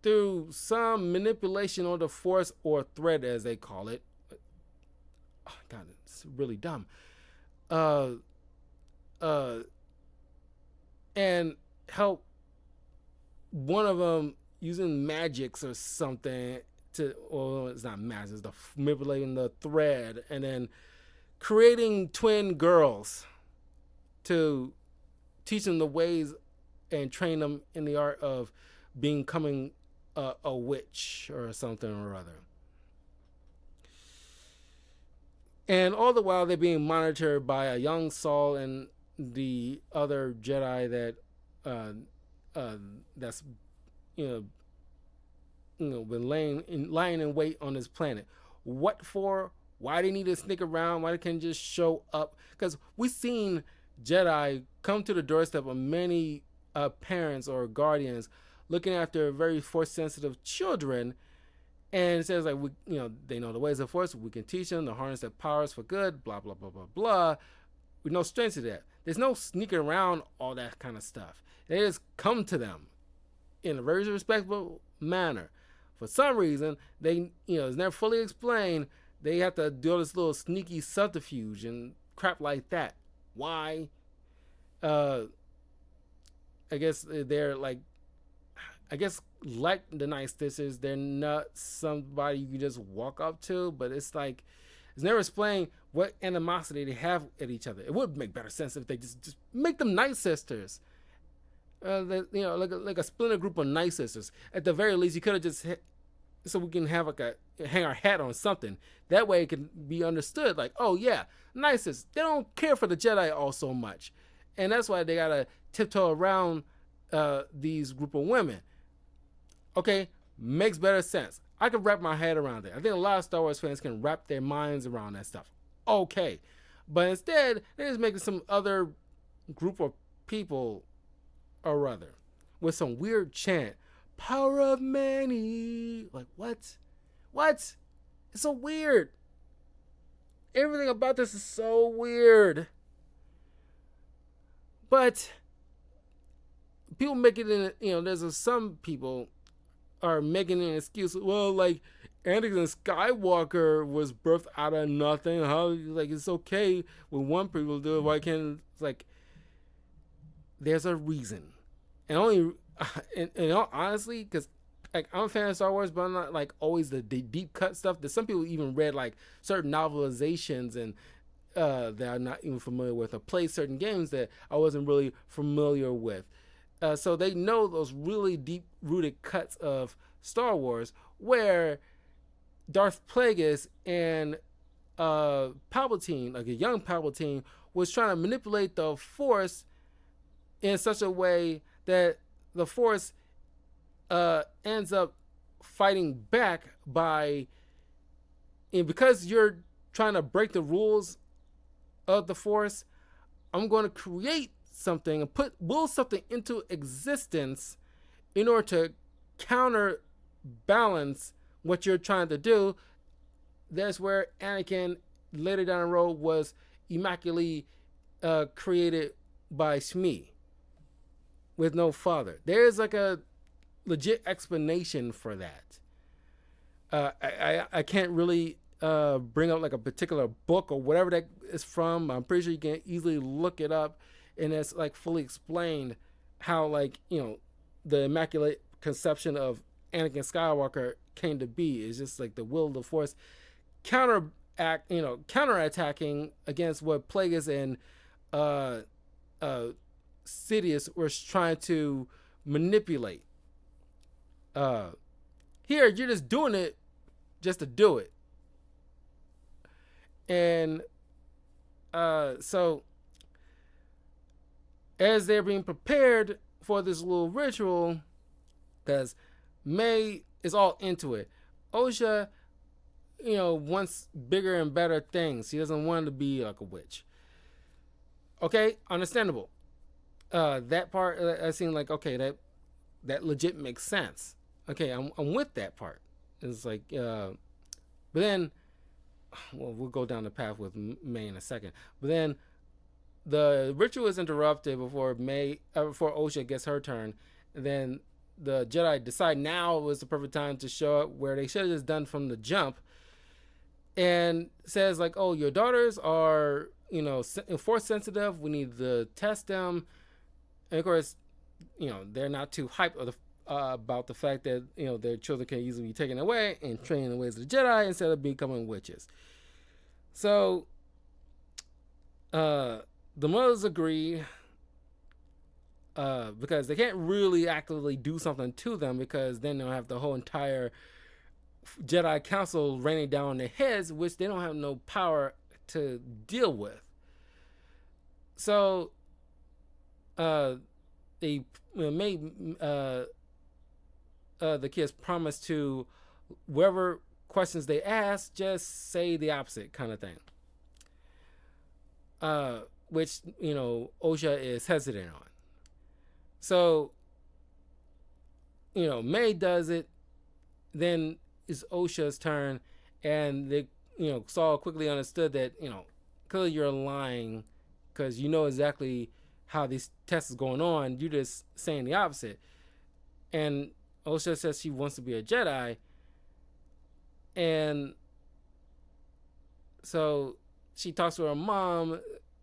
through some manipulation of the Force, or thread as they call it, oh God, it's really dumb. And help one of them using magics or something it's not magic, it's manipulating the thread, and then creating twin girls to teach them the ways and train them in the art of becoming a witch or something or other. And all the while they're being monitored by a young Saul and the other Jedi that's been lying in wait on this planet. What for? Why they need to sneak around? Why they can't just show up? Because we've seen Jedi come to the doorstep of many parents or guardians looking after very Force-sensitive children, and it says like they know the ways of Force. We can teach them to harness their powers for good. Blah blah blah blah blah. With no strength to that. There's no sneaking around all that kind of stuff. They just come to them in a very respectful manner. For some reason, they it's never fully explained. They have to do this little sneaky subterfuge and crap like that. Why? I guess they're like the Night Sisters, they're not somebody you can just walk up to, but it's like it's never explained what animosity they have at each other. It would make better sense if they just make them Night Sisters. Like a splinter group of Night Sisters. At the very least, you could have just so we can have hang our hat on something. That way it can be understood. Like, oh yeah, Night Sisters, they don't care for the Jedi all so much, and that's why they gotta tiptoe around these group of women. Okay, makes better sense. I can wrap my head around it. I think a lot of Star Wars fans can wrap their minds around that stuff. Okay, but instead they're just making some other group of people or other with some weird chant, power of many. Like what? It's so weird. Everything about this is so weird. But people make it in there's some people are making an excuse. Well, like Anakin Skywalker was birthed out of nothing. How it's okay when one people do it? Why can't it's like there's a reason, and only and honestly, because like I'm a fan of Star Wars, but I'm not like always the deep cut stuff. There's some people even read like certain novelizations and that I'm not even familiar with, or played certain games that I wasn't really familiar with. So they know those really deep rooted cuts of Star Wars where Darth Plagueis and Palpatine, like a young Palpatine, was trying to manipulate the Force in such a way that the Force ends up fighting back and because you're trying to break the rules of the Force, I'm going to create something and will something into existence in order to counterbalance what you're trying to do. That's where Anakin later down the road was immaculately created by Shmi with no father. There's like a legit explanation for that. I can't really bring up like a particular book or whatever that is from. I'm pretty sure you can easily look it up, and it's like fully explained how, like, the immaculate conception of Anakin Skywalker came to be. It's just like the will of the Force counterattacking against what Plagueis and uh, uh, Sidious was trying to manipulate. Uh, Here, you're just doing it just to do it. And so, as they're being prepared for this little ritual, because May is all into it, Osha, wants bigger and better things. He doesn't want to be like a witch. Okay, understandable. That part, I seem like, okay, that legit makes sense. Okay, I'm with that part. It's like, but then, well, we'll go down the path with May in a second. But then the ritual is interrupted before before Osha gets her turn. And then the Jedi decide now was the perfect time to show up, where they should have just done from the jump, and says like, "Oh, your daughters are, force sensitive. We need to test them." And of course, they're not too hyped about the fact that their children can easily be taken away and trained in the ways of the Jedi instead of becoming witches. So the mothers agree, because they can't really actively do something to them, because then they'll have the whole entire Jedi Council raining down on their heads, which they don't have no power to deal with. So they made the kids promise to, whatever questions they ask, just say the opposite kind of thing. Which, Osha is hesitant on. So, May does it, then it's Osha's turn, and they, Saul quickly understood that, clearly you're lying, because you know exactly how these tests is going on. You're just saying the opposite. And Osha says she wants to be a Jedi, and so she talks to her mom,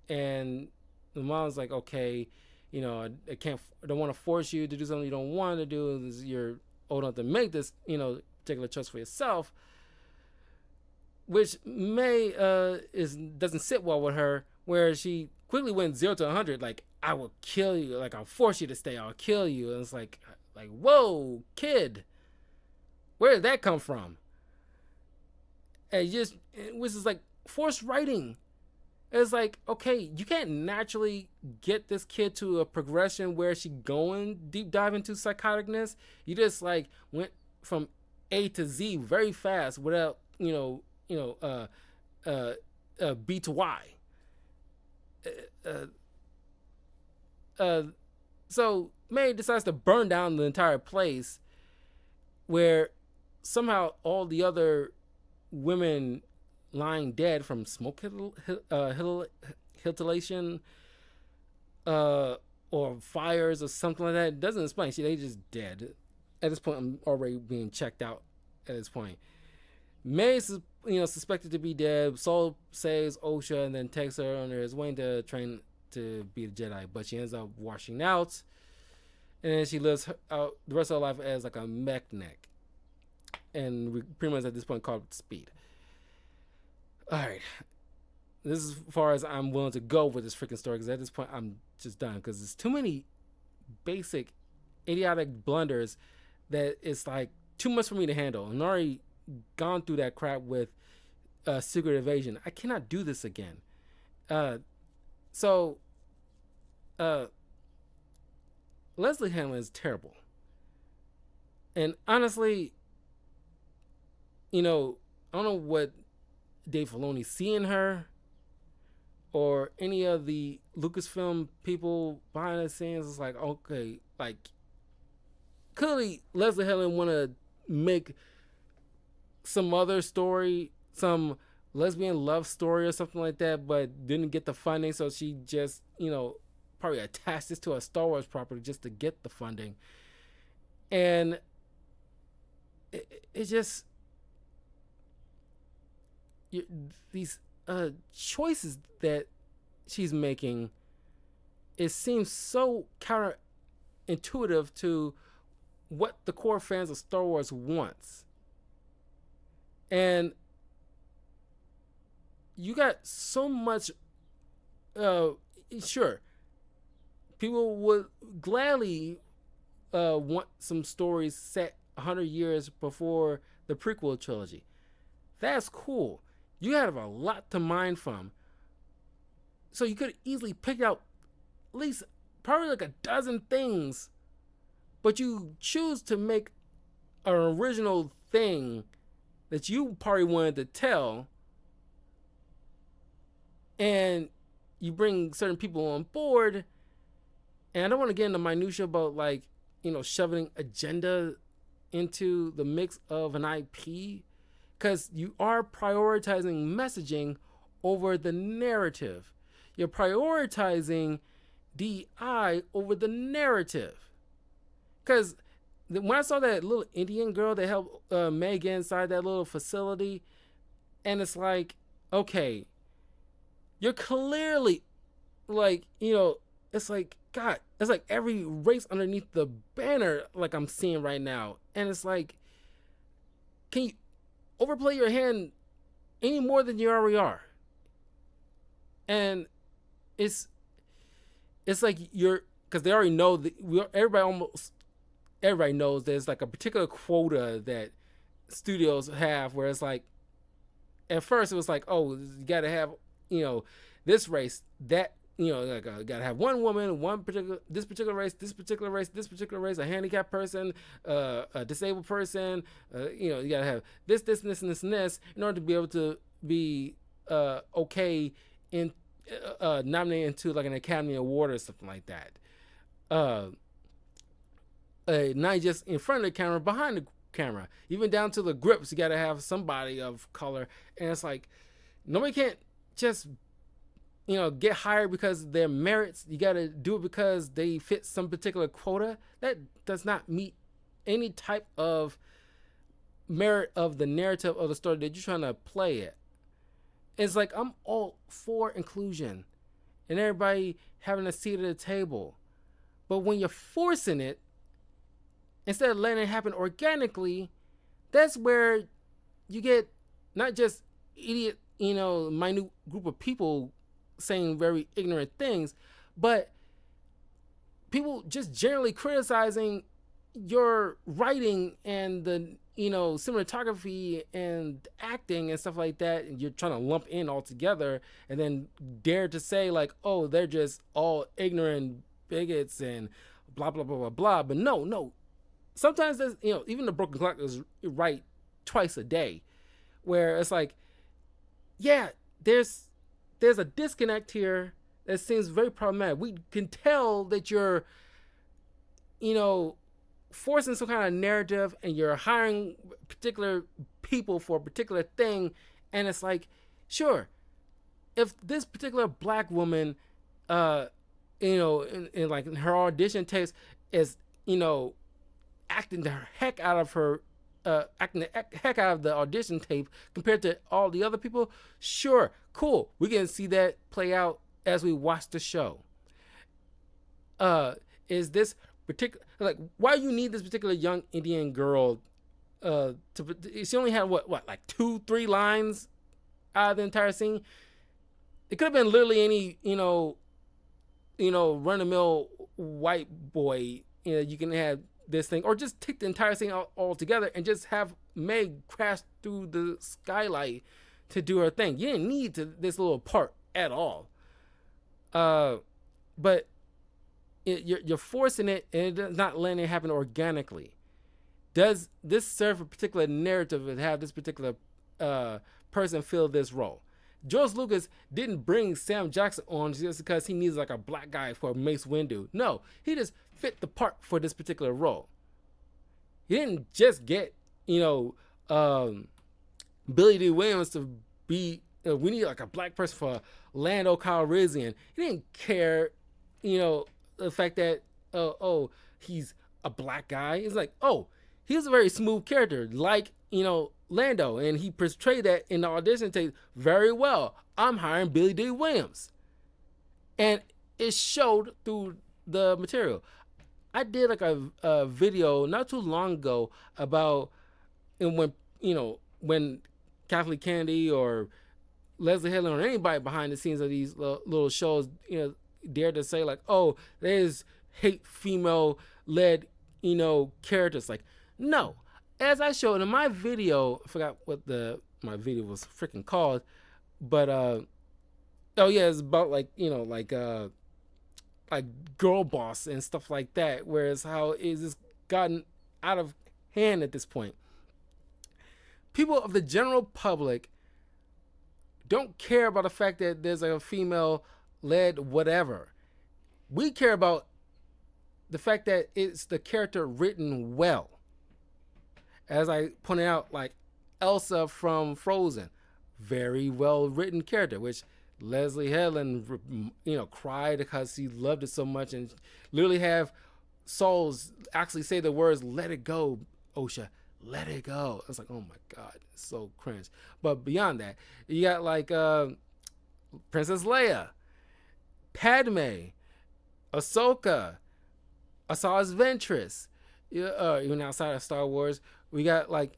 and the mom's like, okay, I don't want to force you to do something you don't want to do. You're old enough to make this, particular choice for yourself. Which May doesn't sit well with her, where she quickly went 0 to 100, like, I will kill you, like, I'll force you to stay, I'll kill you. And it's like, whoa, kid, where did that come from? And which is like forced writing. It's like, okay, you can't naturally get this kid to a progression where she going deep dive into psychoticness. You just like went from A to Z very fast without B to Y. So May decides to burn down the entire place, where somehow all the other women lying dead from smoke inhalation or fires or something like that. It doesn't explain. They just dead. At this point, I'm already being checked out at this point. May is, suspected to be dead. Saul saves Osha and then takes her under his wing to train to be a Jedi, but she ends up washing out, and then she lives out the rest of her life as like a mech neck, and we pretty much at this point called speed. All right, this is as far as I'm willing to go with this freaking story, because at this point I'm just done, because there's too many basic idiotic blunders that it's like too much for me to handle. I'm already gone through that crap with Secret Invasion. I cannot do this again. So Leslie Hanlon is terrible, and honestly, I don't know what Dave Filoni see in her, or any of the Lucasfilm people behind the scenes. It's like, okay, like, clearly Leslie Helen want to make some other story, some lesbian love story or something like that, but didn't get the funding, so she just, probably attached this to a Star Wars property just to get the funding. And it just, you, these choices that she's making, it seems so counterintuitive to what the core fans of Star Wars wants. And you got so much. Uh, sure, people would gladly want some stories set 100 years before the prequel trilogy. That's cool. You have a lot to mine from. So you could easily pick out at least probably like a dozen things, but you choose to make an original thing that you probably wanted to tell, and you bring certain people on board. And I don't want to get into minutia about like, shoving agenda into the mix of an IP, because you are prioritizing messaging over the narrative. You're prioritizing DI over the narrative. Because when I saw that little Indian girl that helped Meg inside that little facility, and it's like, okay, you're clearly like, it's like, God, it's like every race underneath the banner, like I'm seeing right now. And it's like, can you overplay your hand any more than you already are? And it's like because they already know that everybody knows there's like a particular quota that studios have, where it's like, at first it was like, oh, you got to have, this race, that, like got to have one woman, this particular race, a handicapped person, a disabled person, you got to have this, and this in order to be able to be okay in nominated into like an Academy Award or something like that. Not just in front of the camera, behind the camera, even down to the grips, you got to have somebody of color. And it's like, nobody can't just get hired because of their merits. You got to do it because they fit some particular quota. That does not meet any type of merit of the narrative of the story that you're trying to play it. It's like, I'm all for inclusion and everybody having a seat at the table. But when you're forcing it, instead of letting it happen organically, that's where you get not just idiot, minute group of people saying very ignorant things, but people just generally criticizing your writing and the cinematography and acting and stuff like that, and you're trying to lump in all together and then dare to say like, oh, they're just all ignorant bigots and blah blah blah blah blah. But no, sometimes there's, even the broken clock is right twice a day, where it's like, yeah, there's a disconnect here that seems very problematic. We can tell that you're, forcing some kind of narrative and you're hiring particular people for a particular thing. And it's like, sure, if this particular black woman, in like her audition tapes is, acting the heck out of her, acting the heck out of the audition tape compared to all the other people, sure, cool. We can see that play out as we watch the show. Is this particular, like, why do you need this particular young Indian girl she only had what like 2-3 lines out of the entire scene? It could have been literally any run-of-the-mill white boy. You can have this thing, or just take the entire thing all together and just have Meg crash through the skylight to do her thing. You didn't need this little part at all. But you're forcing it, and it's not letting it happen organically. Does this serve a particular narrative and have this particular person fill this role? George Lucas didn't bring Sam Jackson on just because he needs like a black guy for Mace Windu. No, he just fit the part for this particular role. He didn't just get, Billy D. Williams to be, we need like a black person for Lando Calrissian. He didn't care, the fact that, he's a black guy. It's like, oh, he's a very smooth character, like Lando, and he portrayed that in the audition tape very well. I'm hiring Billy D. Williams, and it showed through the material. I did like a video not too long ago about when when Kathleen Kennedy or Leslie Helen or anybody behind the scenes of these little shows, dare to say like, oh, there's hate female led, characters. Like, no. As I showed in my video, I forgot what my video was freaking called, but oh yeah, it's about like like girl boss and stuff like that. Whereas how is this gotten out of hand at this point? People of the general public don't care about the fact that there's a female led whatever. We care about the fact that it's the character written well. As I pointed out, like Elsa from Frozen, very well written character, which Leslie Helen, cried because she loved it so much and literally have souls actually say the words, "Let it go, Osha, let it go." I was like, oh my God, it's so cringe. But beyond that, you got like Princess Leia, Padme, Ahsoka, Asajj Ventress. Even outside of Star Wars, we got like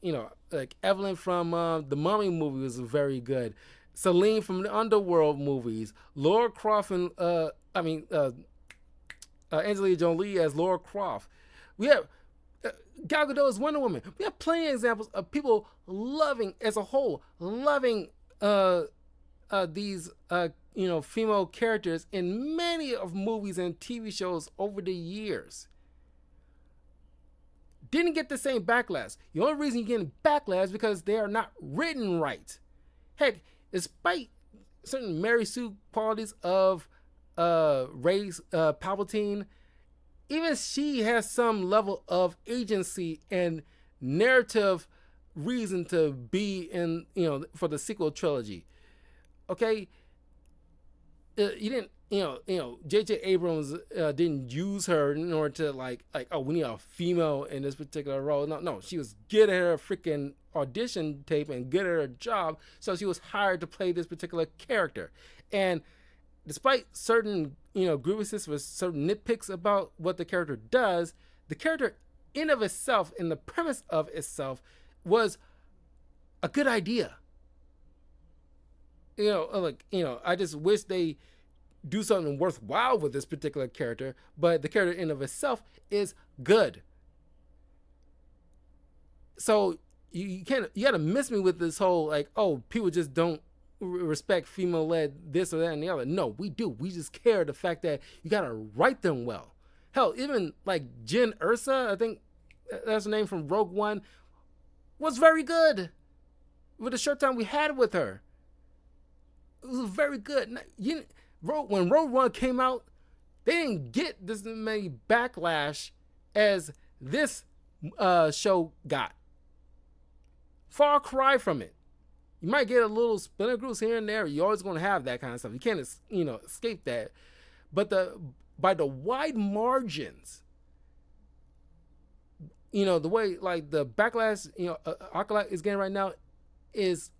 Evelyn from the Mummy movie was very good. Celine from the Underworld movies, Laura Croft and Angelina Jolie as Laura Croft. We have Gal Gadot as Wonder Woman. We have plenty of examples of people loving, as a whole, loving these female characters in many of movies and TV shows over the years. Didn't get the same backlash. The only reason you're getting backlash is because they are not written right. Heck, despite certain Mary Sue qualities of Rey Palpatine, even she has some level of agency and narrative reason to be in, for the sequel trilogy. Okay, you didn't, J.J. Abrams didn't use her in order to like, oh, we need a female in this particular role. No, she was good at her freaking audition tape and good at her job, so she was hired to play this particular character. And despite certain, grievances with certain nitpicks about what the character does, the character in of itself, in the premise of itself, was a good idea. I just wish they do something worthwhile with this particular character, but the character in of itself is good. So you gotta miss me with this whole like, oh, people just don't respect female led this or that and the other. No, we do. We just care the fact that you gotta write them well. Hell, even like Jyn Erso, I think that's the name from Rogue One, was very good with the short time we had with her. It was very good. When Rogue One came out, they didn't get this many backlash as this show got. Far cry from it. You might get a little splinter groups here and there. You're always going to have that kind of stuff. You can't, escape that. But by the wide margins, the way like the backlash, Acolyte is getting right now is,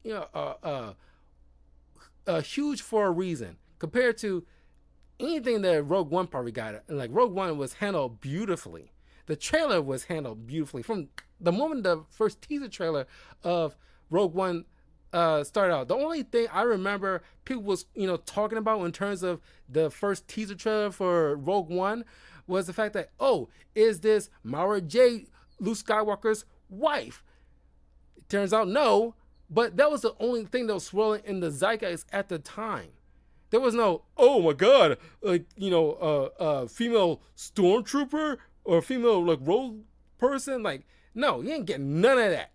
huge for a reason compared to anything that Rogue One probably got. And like Rogue One was handled beautifully. The trailer was handled beautifully from the moment the first teaser trailer of Rogue One started out. The only thing I remember people was talking about in terms of the first teaser trailer for Rogue One was the fact that, oh, is this Mara Jade, Luke Skywalker's wife? It turns out no, but that was the only thing that was swirling in the zeitgeist at the time. There was no, oh my God, like female stormtrooper or female like rogue person. Like, no, you ain't getting none of that.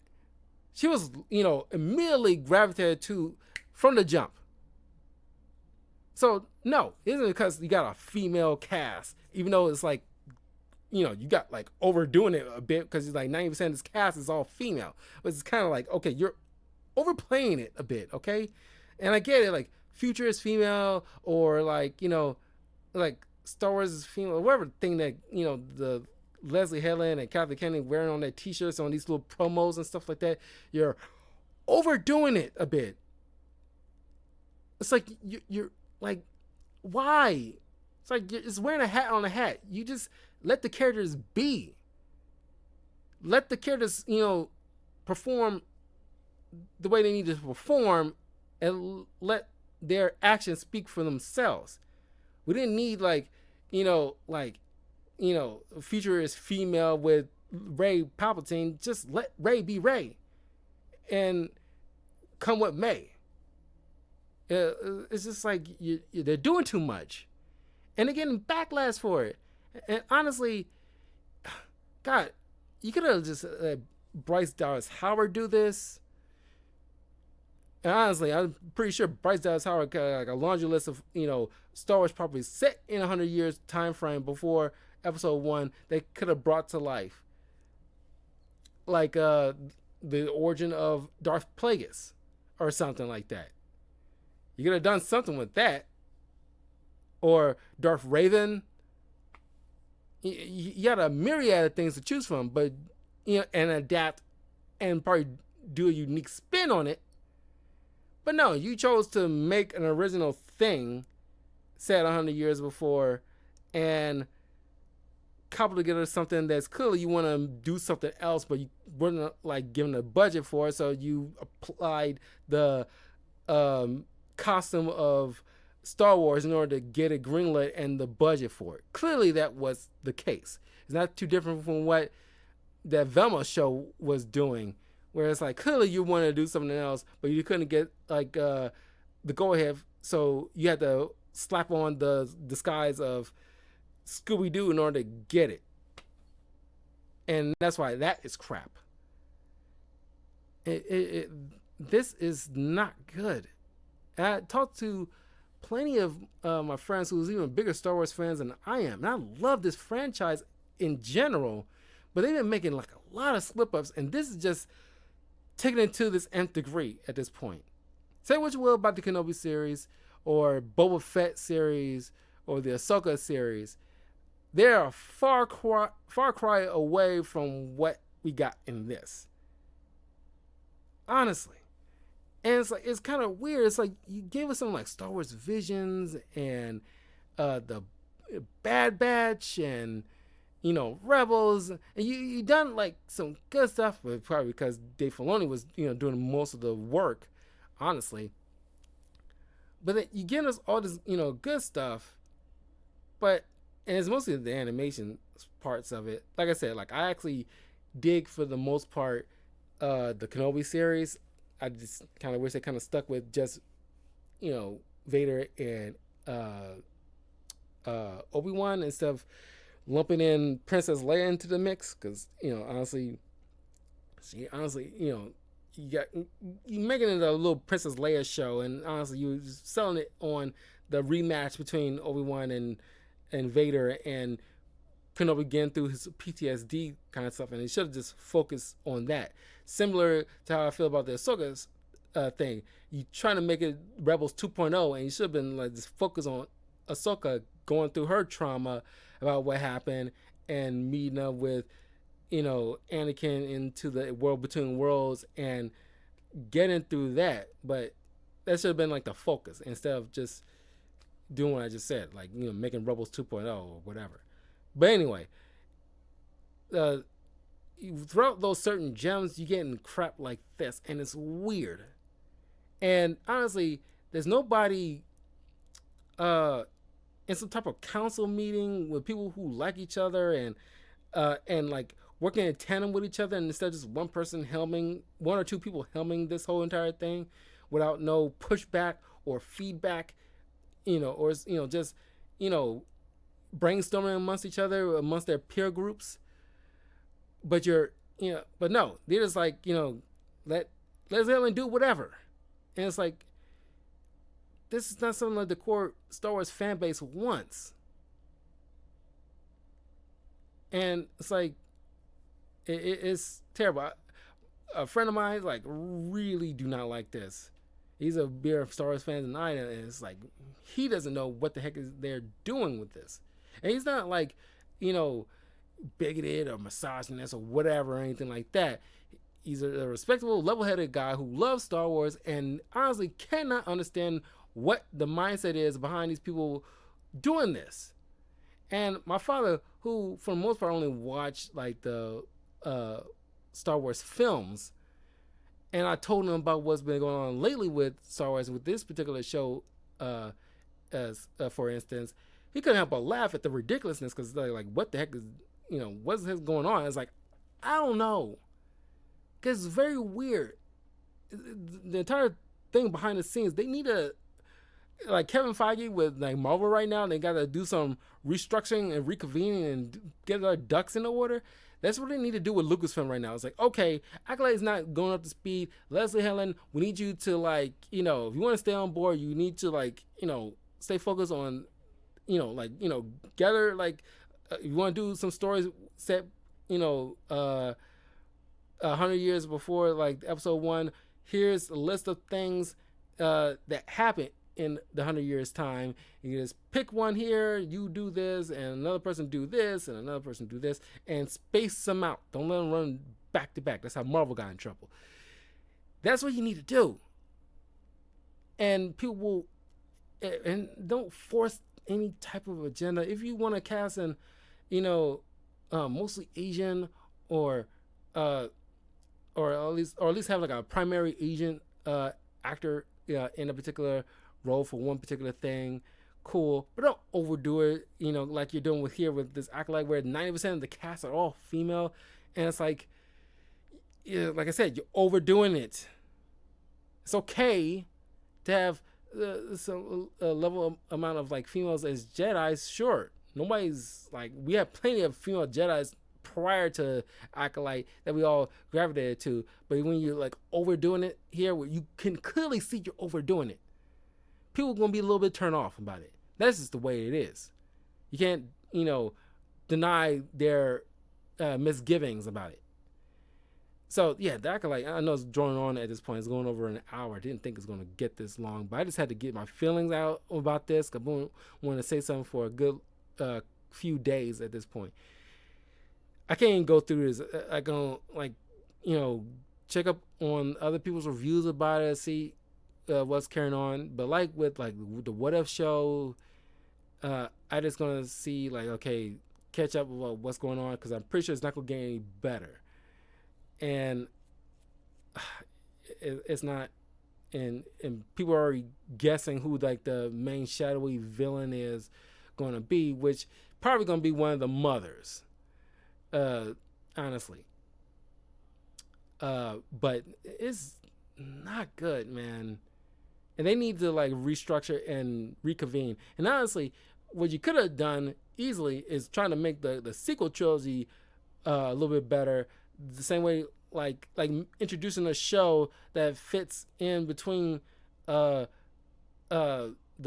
She was, immediately gravitated to from the jump. So no, it isn't because you got a female cast, even though it's like, you got like overdoing it a bit because it's like 90% of this cast is all female. But it's kind of like, okay, you're overplaying it a bit, okay? And I get it, like Future is female, or like, like Star Wars is female, or whatever thing that, the Leslie Helen and Kathy Kennedy wearing on their t-shirts on these little promos and stuff like that, you're overdoing it a bit. It's like you're like, why? It's like it's wearing a hat on a hat. You just let the characters be. Let the characters, perform the way they need to perform, and let their actions speak for themselves. We didn't need futurist female with Ray Palpatine. Just let Ray be Ray, and come what may. It's just like they're doing too much, and they're getting backlash for it. And honestly, God, you could have just let Bryce Dallas Howard do this. And honestly, I'm pretty sure Bryce Dallas Howard got like a laundry list of Star Wars properties set in 100 years time frame before Episode 1 they could have brought to life, like the origin of Darth Plagueis or something like that. You could have done something with that, or Darth Raven. You got a myriad of things to choose from, but and adapt and probably do a unique spin on it. But no, you chose to make an original thing set 100 years before and cobble together something that's clearly you want to do something else, but you weren't like given a budget for it, so you applied the costume of Star Wars in order to get it greenlit and the budget for it. Clearly that was the case. It's not too different from what that Velma show was doing, where it's like clearly you wanted to do something else, but you couldn't get like the go ahead, so you had to slap on the disguise of Scooby-Doo in order to get it. And that's why that is crap. This is not good. And I talked to plenty of my friends who's even bigger Star Wars fans than I am. And I love this franchise in general, but they've been making like a lot of slip-ups, and this is just taking it to this nth degree at this point. Say what you will about the Kenobi series or Boba Fett series or the Ahsoka series. They're a far cry away from what we got in this. Honestly. And it's like, it's kind of weird. It's like you gave us something like Star Wars Visions and the Bad Batch and Rebels, and you done like some good stuff, but probably because Dave Filoni was doing most of the work, honestly. But then you give us all this good stuff, but and it's mostly the animation parts of it. Like I said, like I actually dig for the most part the Kenobi series. I just kind of wish they kind of stuck with just Vader and Obi-Wan instead of lumping in Princess Leia into the mix, because honestly, you making it a little Princess Leia show, and honestly, you selling it on the rematch between Obi-Wan and Vader, and Kenobi getting through his PTSD kind of stuff, and he should have just focused on that. Similar to how I feel about the Ahsoka thing. You trying to make it Rebels 2.0, and you should have been like just focus on Ahsoka going through her trauma about what happened and meeting up with Anakin into the world between worlds and getting through that. But that should have been like the focus instead of just doing what I just said, like making Rebels 2.0 or whatever. But anyway, throughout those certain gems, you getting crap like this, and it's weird. And honestly, there's nobody in some type of council meeting with people who like each other and like working in tandem with each other, and instead of just one or two people helming this whole entire thing without no pushback or feedback, or just brainstorming amongst each other, amongst their peer groups. But but no, they're just like, let Ellen do whatever. And it's like, this is not something like the core Star Wars fan base wants. And it's like, it's terrible. A friend of mine like really do not like this. He's a bigger Star Wars fan than I am, and it's like he doesn't know what the heck is they're doing with this. And he's not like, bigoted or misogynist or whatever or anything like that. He's a respectable, level-headed guy who loves Star Wars and honestly cannot understand what the mindset is behind these people doing this. And my father, who for the most part only watched like the Star Wars films, and I told him about what's been going on lately with Star Wars with this particular show, as for instance, he couldn't help but laugh at the ridiculousness because like, what the heck is, what's going on? It's like, I don't know, because it's very weird. The entire thing behind the scenes, they need a, like Kevin Feige with like Marvel right now, they got to do some restructuring and reconvening and get their ducks in order. That's what they need to do with Lucasfilm right now. It's like, okay, Acolyte's not going up to speed. Leslie Helen, we need you to like, if you want to stay on board, you need to like, stay focused on, gather like, if you want to do some stories set, 100 years before like episode 1. Here's a list of things that happened in the 100 years time. You just pick one here, you do this, and another person do this, and another person do this, and space them out. Don't let them run back to back. That's how Marvel got in trouble. That's what you need to do. And people will, and don't force any type of agenda. If you want to cast an, mostly Asian or at least have like a primary Asian actor in a particular role for one particular thing, cool, but don't overdo it, like you're doing with here with this Acolyte where 90% of the cast are all female, and it's like, like I said, you're overdoing it. It's okay to have some level amount of like females as Jedis, sure. Nobody's like, we have plenty of female Jedis prior to Acolyte that we all gravitated to, but when you're like overdoing it here, where you can clearly see you're overdoing it, people are going to be a little bit turned off about it. That's just the way it is. You can't, deny their misgivings about it. So, yeah, the Acolyte, I know it's drawing on at this point. It's going over an hour. I didn't think it's going to get this long, but I just had to get my feelings out about this. I want to say something for a good few days at this point. I can't even go through this. I can, check up on other people's reviews about it, see what's carrying on. But like with like the What If show, I just gonna see like, okay, catch up with what's going on, because I'm pretty sure it's not gonna get any better. And it's not, and people are already guessing who like the main shadowy villain is going to be, which probably going to be one of the mothers, honestly. But it's not good, man. And they need to like restructure and reconvene. And honestly, what you could have done easily is trying to make the sequel trilogy a little bit better. The same way, like introducing a show that fits in between the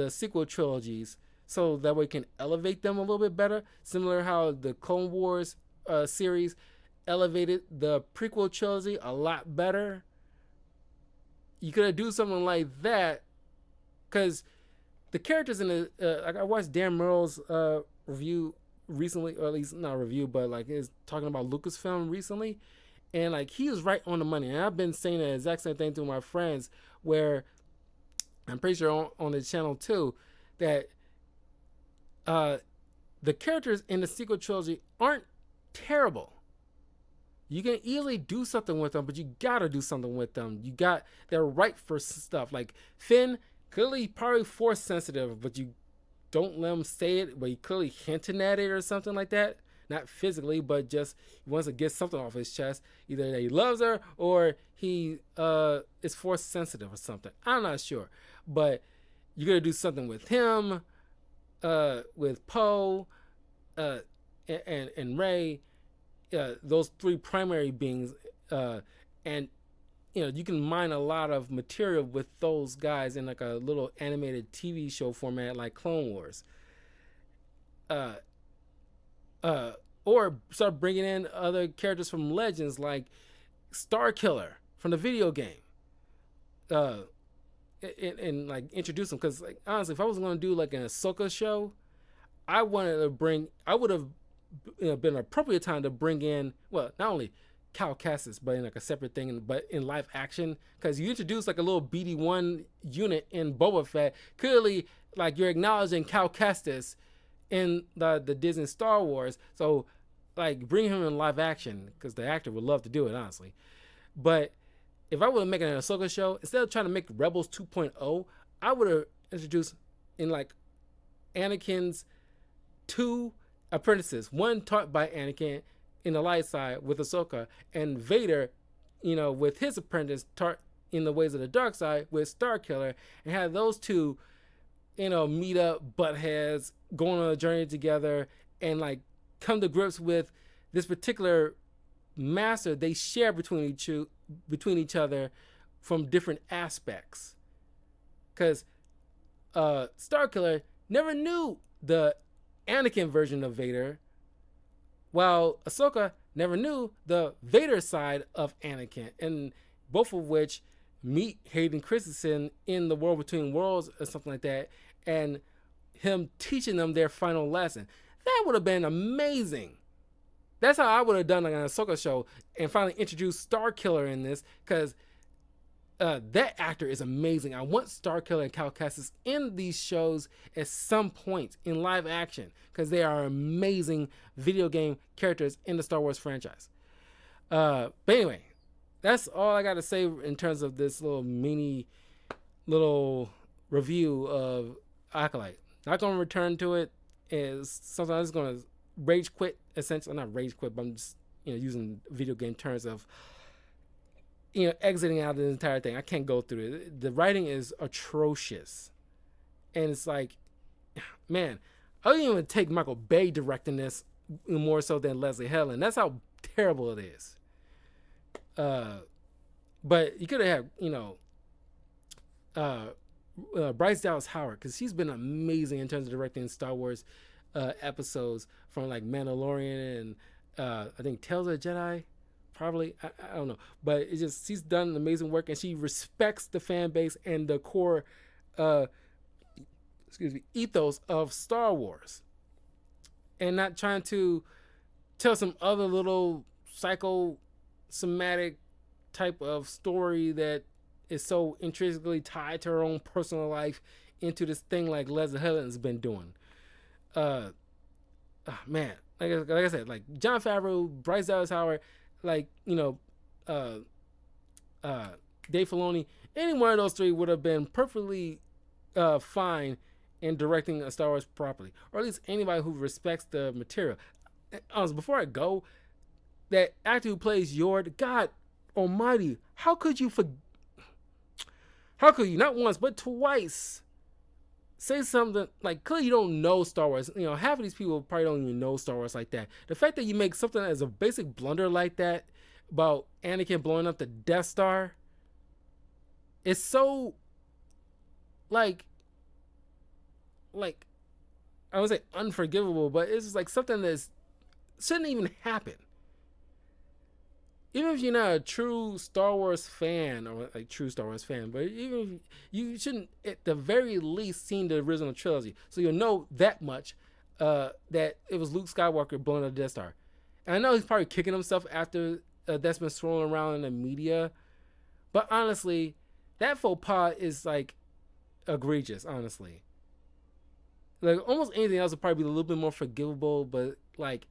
sequel trilogies, so that way can elevate them a little bit better. Similar how the Clone Wars series elevated the prequel trilogy a lot better. You could have do something like that, because the characters in the I watched Dan Murrell's review recently, or at least not review, but like is talking about Lucasfilm recently, and like he was right on the money. And I've been saying the exact same thing to my friends, where I'm pretty sure on the channel too, that the characters in the sequel trilogy aren't terrible. You can easily do something with them, but you gotta do something with them. They're right for stuff. Like Finn, clearly probably force sensitive, but you don't let him say it, but he clearly hinting at it or something like that. Not physically, but just he wants to get something off his chest. Either that he loves her or he is force sensitive or something. I'm not sure. But you gotta do something with him, with Poe, and Rey. Those three primary beings, and you can mine a lot of material with those guys in like a little animated TV show format like Clone Wars, or start bringing in other characters from Legends like Starkiller from the video game, and like introduce them. Because like honestly, if I was going to do like an Ahsoka show, I would have been an appropriate time to bring in, well, not only Cal Kestis, but in like a separate thing, but in live action, because you introduce like a little BD1 unit in Boba Fett. Clearly, like you're acknowledging Cal Kestis in the Disney Star Wars. So, like, bring him in live action because the actor would love to do it, honestly. But if I were making an Ahsoka show, instead of trying to make Rebels 2.0, I would have introduced in like Anakin's two apprentices, one taught by Anakin in the light side with Ahsoka, and Vader, with his apprentice taught in the ways of the dark side with Starkiller, and have those two, meet up, butt heads, going on a journey together, and like come to grips with this particular master they share between each other from different aspects. Because Starkiller never knew the Anakin version of Vader, while Ahsoka never knew the Vader side of Anakin, and both of which meet Hayden Christensen in the World Between Worlds or something like that, and him teaching them their final lesson. That would have been amazing. That's how I would have done like an Ahsoka show and finally introduced Starkiller in this, because that actor is amazing. I want Starkiller and Cal Kestis in these shows at some point in live action, because they are amazing video game characters in the Star Wars franchise. But anyway, that's all I got to say in terms of this little review of Acolyte. Not going to return to it. Is something I'm just going to rage quit, essentially. Not rage quit, but I'm just using video game terms of exiting out of the entire thing. I can't go through it. The writing is atrocious, and it's like, man, I don't even take Michael Bay directing this more so than Leslie Helen. That's how terrible it is. But you could have had Bryce Dallas Howard, because she's been amazing in terms of directing Star Wars episodes, from like Mandalorian and I think Tales of the Jedi. Probably, I don't know, but it's just, she's done amazing work, and she respects the fan base and the core, ethos of Star Wars, and not trying to tell some other little psychosomatic type of story that is so intrinsically tied to her own personal life into this thing like Leslie Helen's been doing. Man, like I said, like Jon Favreau, Bryce Dallas Howard, like Dave Filoni, any one of those three would have been perfectly fine in directing a Star Wars properly, or at least anybody who respects the material. Before I go, that actor who plays Yord, God Almighty, how could you not once but twice say something like, clearly you don't know Star Wars. Half of these people probably don't even know Star Wars like that. The fact that you make something as a basic blunder like that about Anakin blowing up the Death Star is so like I would say unforgivable, but it's just like something that shouldn't even happen. Even if you're not a true Star Wars fan, or like true Star Wars fan, but even if you shouldn't at the very least seen the original trilogy, so you'll know that much, that it was Luke Skywalker blowing up the Death Star. And I know he's probably kicking himself after that's been swirling around in the media, but honestly, that faux pas is like egregious. Honestly, like almost anything else would probably be a little bit more forgivable, but like,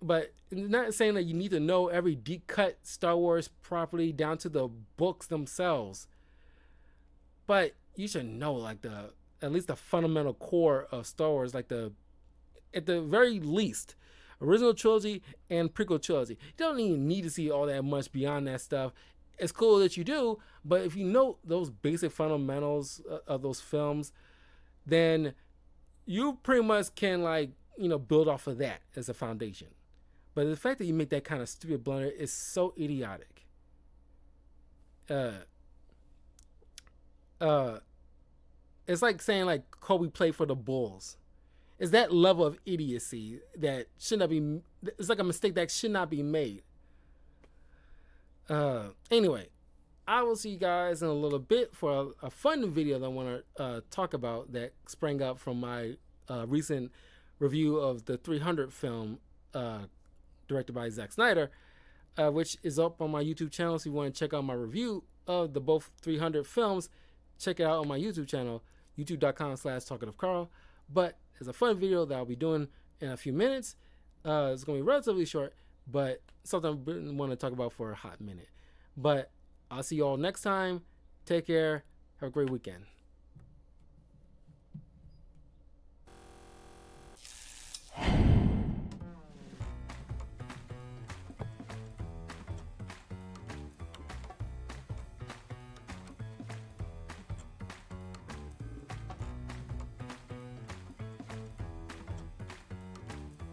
but not saying that you need to know every deep cut Star Wars properly down to the books themselves, but you should know like at least the fundamental core of Star Wars, like at the very least, original trilogy and prequel trilogy. You don't even need to see all that much beyond that stuff. It's cool that you do, but if you know those basic fundamentals of those films, then you pretty much can build off of that as a foundation. But the fact that you make that kind of stupid blunder is so idiotic. It's like saying like Kobe played for the Bulls. It's that level of idiocy that should not be. It's like a mistake that should not be made. Anyway, I will see you guys in a little bit for a fun video that I want to talk about that sprang up from my recent review of the 300 film directed by Zack Snyder, which is up on my YouTube channel. So if you want to check out my review of the both 300 films, check it out on my YouTube channel, youtube.com/talkativecarl. But it's a fun video that I'll be doing in a few minutes. It's going to be relatively short, but something I want to talk about for a hot minute. But I'll see you all next time. Take care. Have a great weekend.